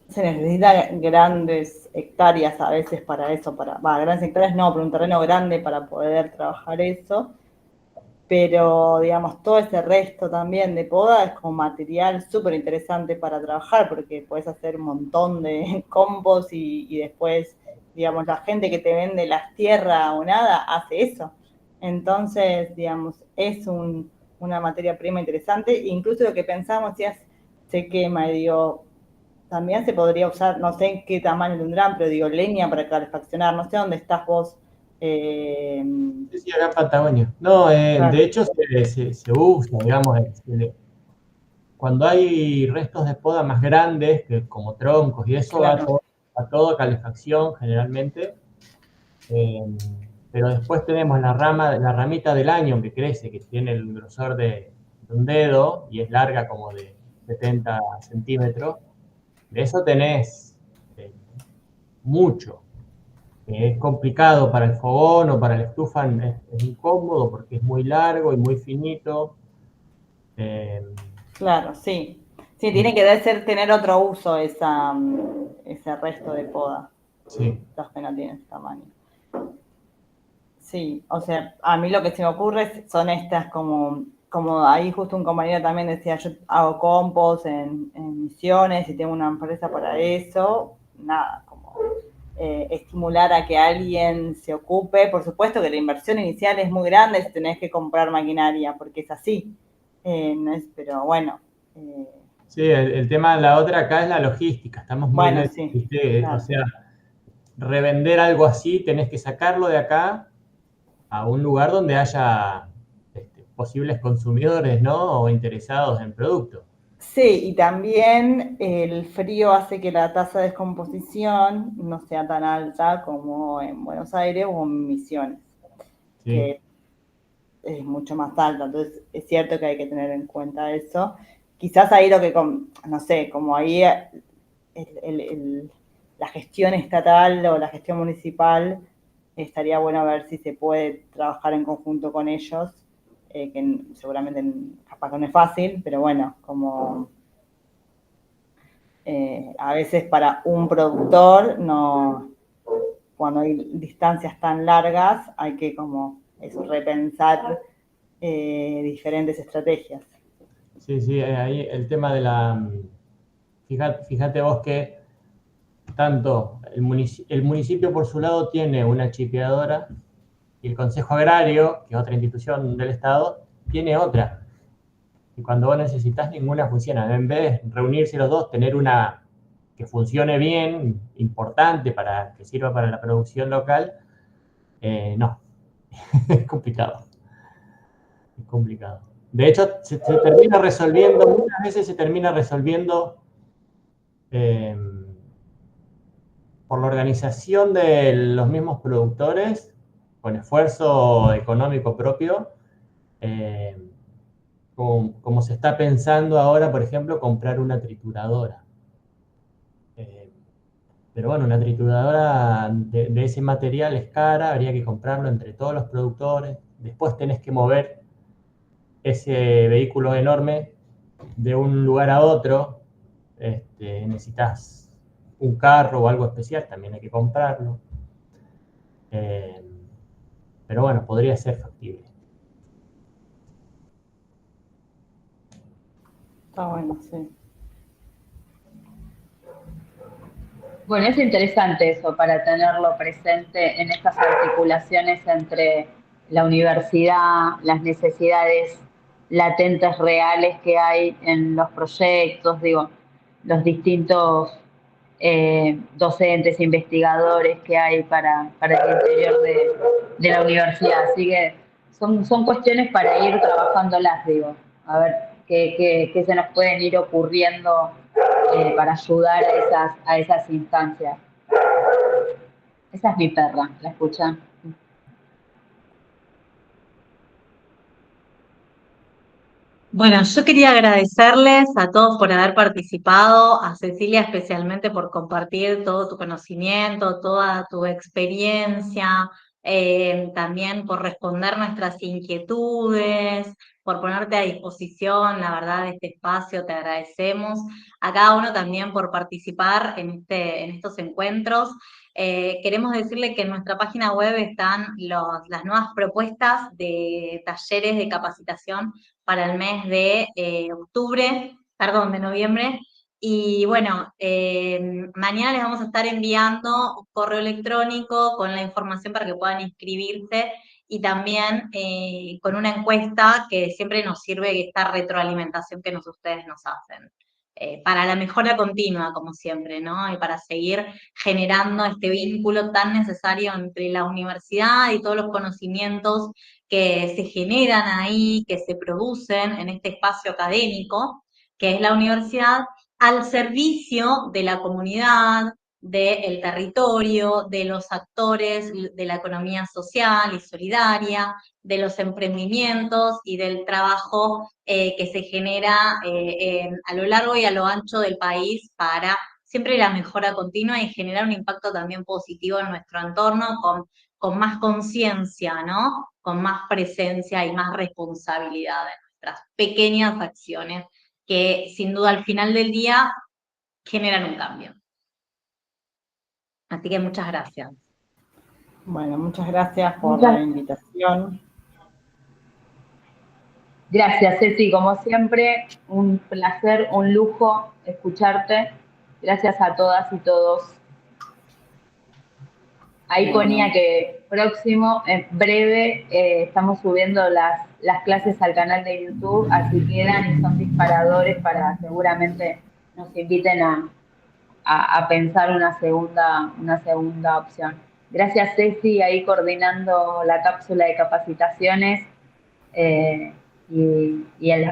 se necesitan grandes hectáreas a veces para eso, grandes hectáreas no, pero un terreno grande para poder trabajar eso. Pero, digamos, todo ese resto también de poda es como material súper interesante para trabajar, porque puedes hacer un montón de compost y después, digamos, la gente que te vende las tierras o nada hace eso. Entonces, digamos, es una materia prima interesante. Incluso lo que pensamos ya se quema, y digo, también se podría usar, no sé en qué tamaño tendrán, pero digo, leña para calefaccionar. No sé dónde estás vos. Sí, acá en Patagonia. No, Claro. de hecho se usa, digamos, cuando hay restos de poda más grandes, como troncos y eso, Claro. va todo a calefacción generalmente. Pero después tenemos la ramita del año que crece, que tiene el grosor de un dedo y es larga como de 70 centímetros. De eso tenés mucho. Es complicado para el fogón o para la estufa, es incómodo porque es muy largo y muy finito. Claro, sí. Sí, tiene que tener otro uso ese resto de poda. Sí. Los que no tienen ese tamaño. Sí, o sea, a mí lo que se me ocurre son estas como ahí justo un compañero también decía, yo hago compost en Misiones y tengo una empresa para eso. Nada, como estimular a que alguien se ocupe. Por supuesto que la inversión inicial es muy grande si tenés que comprar maquinaria, porque es así. Pero bueno. Sí, el tema de la otra acá es la logística. Estamos muy bueno, en sí, ¿viste? claro. O sea, revender algo así, tenés que sacarlo de acá a un lugar donde haya posibles consumidores, ¿no? O interesados en el producto. Sí, y también el frío hace que la tasa de descomposición no sea tan alta como en Buenos Aires o en Misiones, Sí. que es mucho más alta. Entonces, es cierto que hay que tener en cuenta eso. Quizás ahí no sé, como ahí la gestión estatal o la gestión municipal, estaría bueno ver si se puede trabajar en conjunto con ellos, que seguramente capaz que no es fácil, pero bueno, como a veces para un productor, cuando hay distancias tan largas, hay que como eso, repensar diferentes estrategias. Sí, ahí el tema de fíjate vos que tanto el municipio por su lado tiene una chipeadora y el Consejo Agrario, que es otra institución del Estado, tiene otra. Y cuando vos necesitas, ninguna funciona. En vez de reunirse los dos, tener una que funcione bien, importante, para que sirva para la producción local, no. Es complicado. Es complicado. De hecho, se termina resolviendo, muchas veces se termina resolviendo por la organización de los mismos productores, con esfuerzo económico propio, como se está pensando ahora, por ejemplo, comprar una trituradora. Pero bueno, una trituradora de ese material es cara, habría que comprarlo entre todos los productores. Después tenés que mover ese vehículo enorme de un lugar a otro. Necesitas un carro o algo especial, también hay que comprarlo. Pero bueno, podría ser factible. Está bueno, sí. Bueno, es interesante eso para tenerlo presente en estas articulaciones entre la universidad, las necesidades latentes reales que hay en los proyectos, digo, los distintos docentes, investigadores que hay para el interior de la universidad. Así que son cuestiones para ir trabajándolas, digo, a ver qué se nos pueden ir ocurriendo para ayudar a esas instancias. Esa es mi perra, ¿la escuchan? Bueno, yo quería agradecerles a todos por haber participado, a Cecilia especialmente por compartir todo tu conocimiento, toda tu experiencia, también por responder nuestras inquietudes, por ponerte a disposición, la verdad, de este espacio, te agradecemos. A cada uno también por participar en estos encuentros. Queremos decirle que en nuestra página web están las nuevas propuestas de talleres de capacitación para el mes de de noviembre. Y bueno, mañana les vamos a estar enviando un correo electrónico con la información para que puedan inscribirse y también con una encuesta que siempre nos sirve esta retroalimentación que ustedes nos hacen. Para la mejora continua, como siempre, ¿no? Y para seguir generando este vínculo tan necesario entre la universidad y todos los conocimientos que se generan ahí, que se producen en este espacio académico, que es la universidad, al servicio de la comunidad, del territorio, de los actores de la economía social y solidaria, de los emprendimientos y del trabajo que se genera a lo largo y a lo ancho del país para siempre la mejora continua y generar un impacto también positivo en nuestro entorno con más conciencia, ¿no? Con más presencia y más responsabilidad de nuestras pequeñas acciones que sin duda al final del día generan un cambio. Así que muchas gracias. Bueno, muchas gracias por la invitación. Gracias, Ceci, como siempre, un placer, un lujo escucharte. Gracias a todas y todos. Ahí ponía que próximo, en breve, estamos subiendo las clases al canal de YouTube, así quedan y son disparadores para seguramente nos inviten a pensar una segunda opción. Gracias, Ceci, ahí coordinando la cápsula de capacitaciones y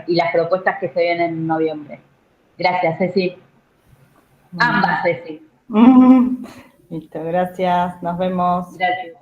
las propuestas que se vienen en noviembre. Gracias, Ceci. Ambas, Ceci. Listo, gracias. Nos vemos. Gracias.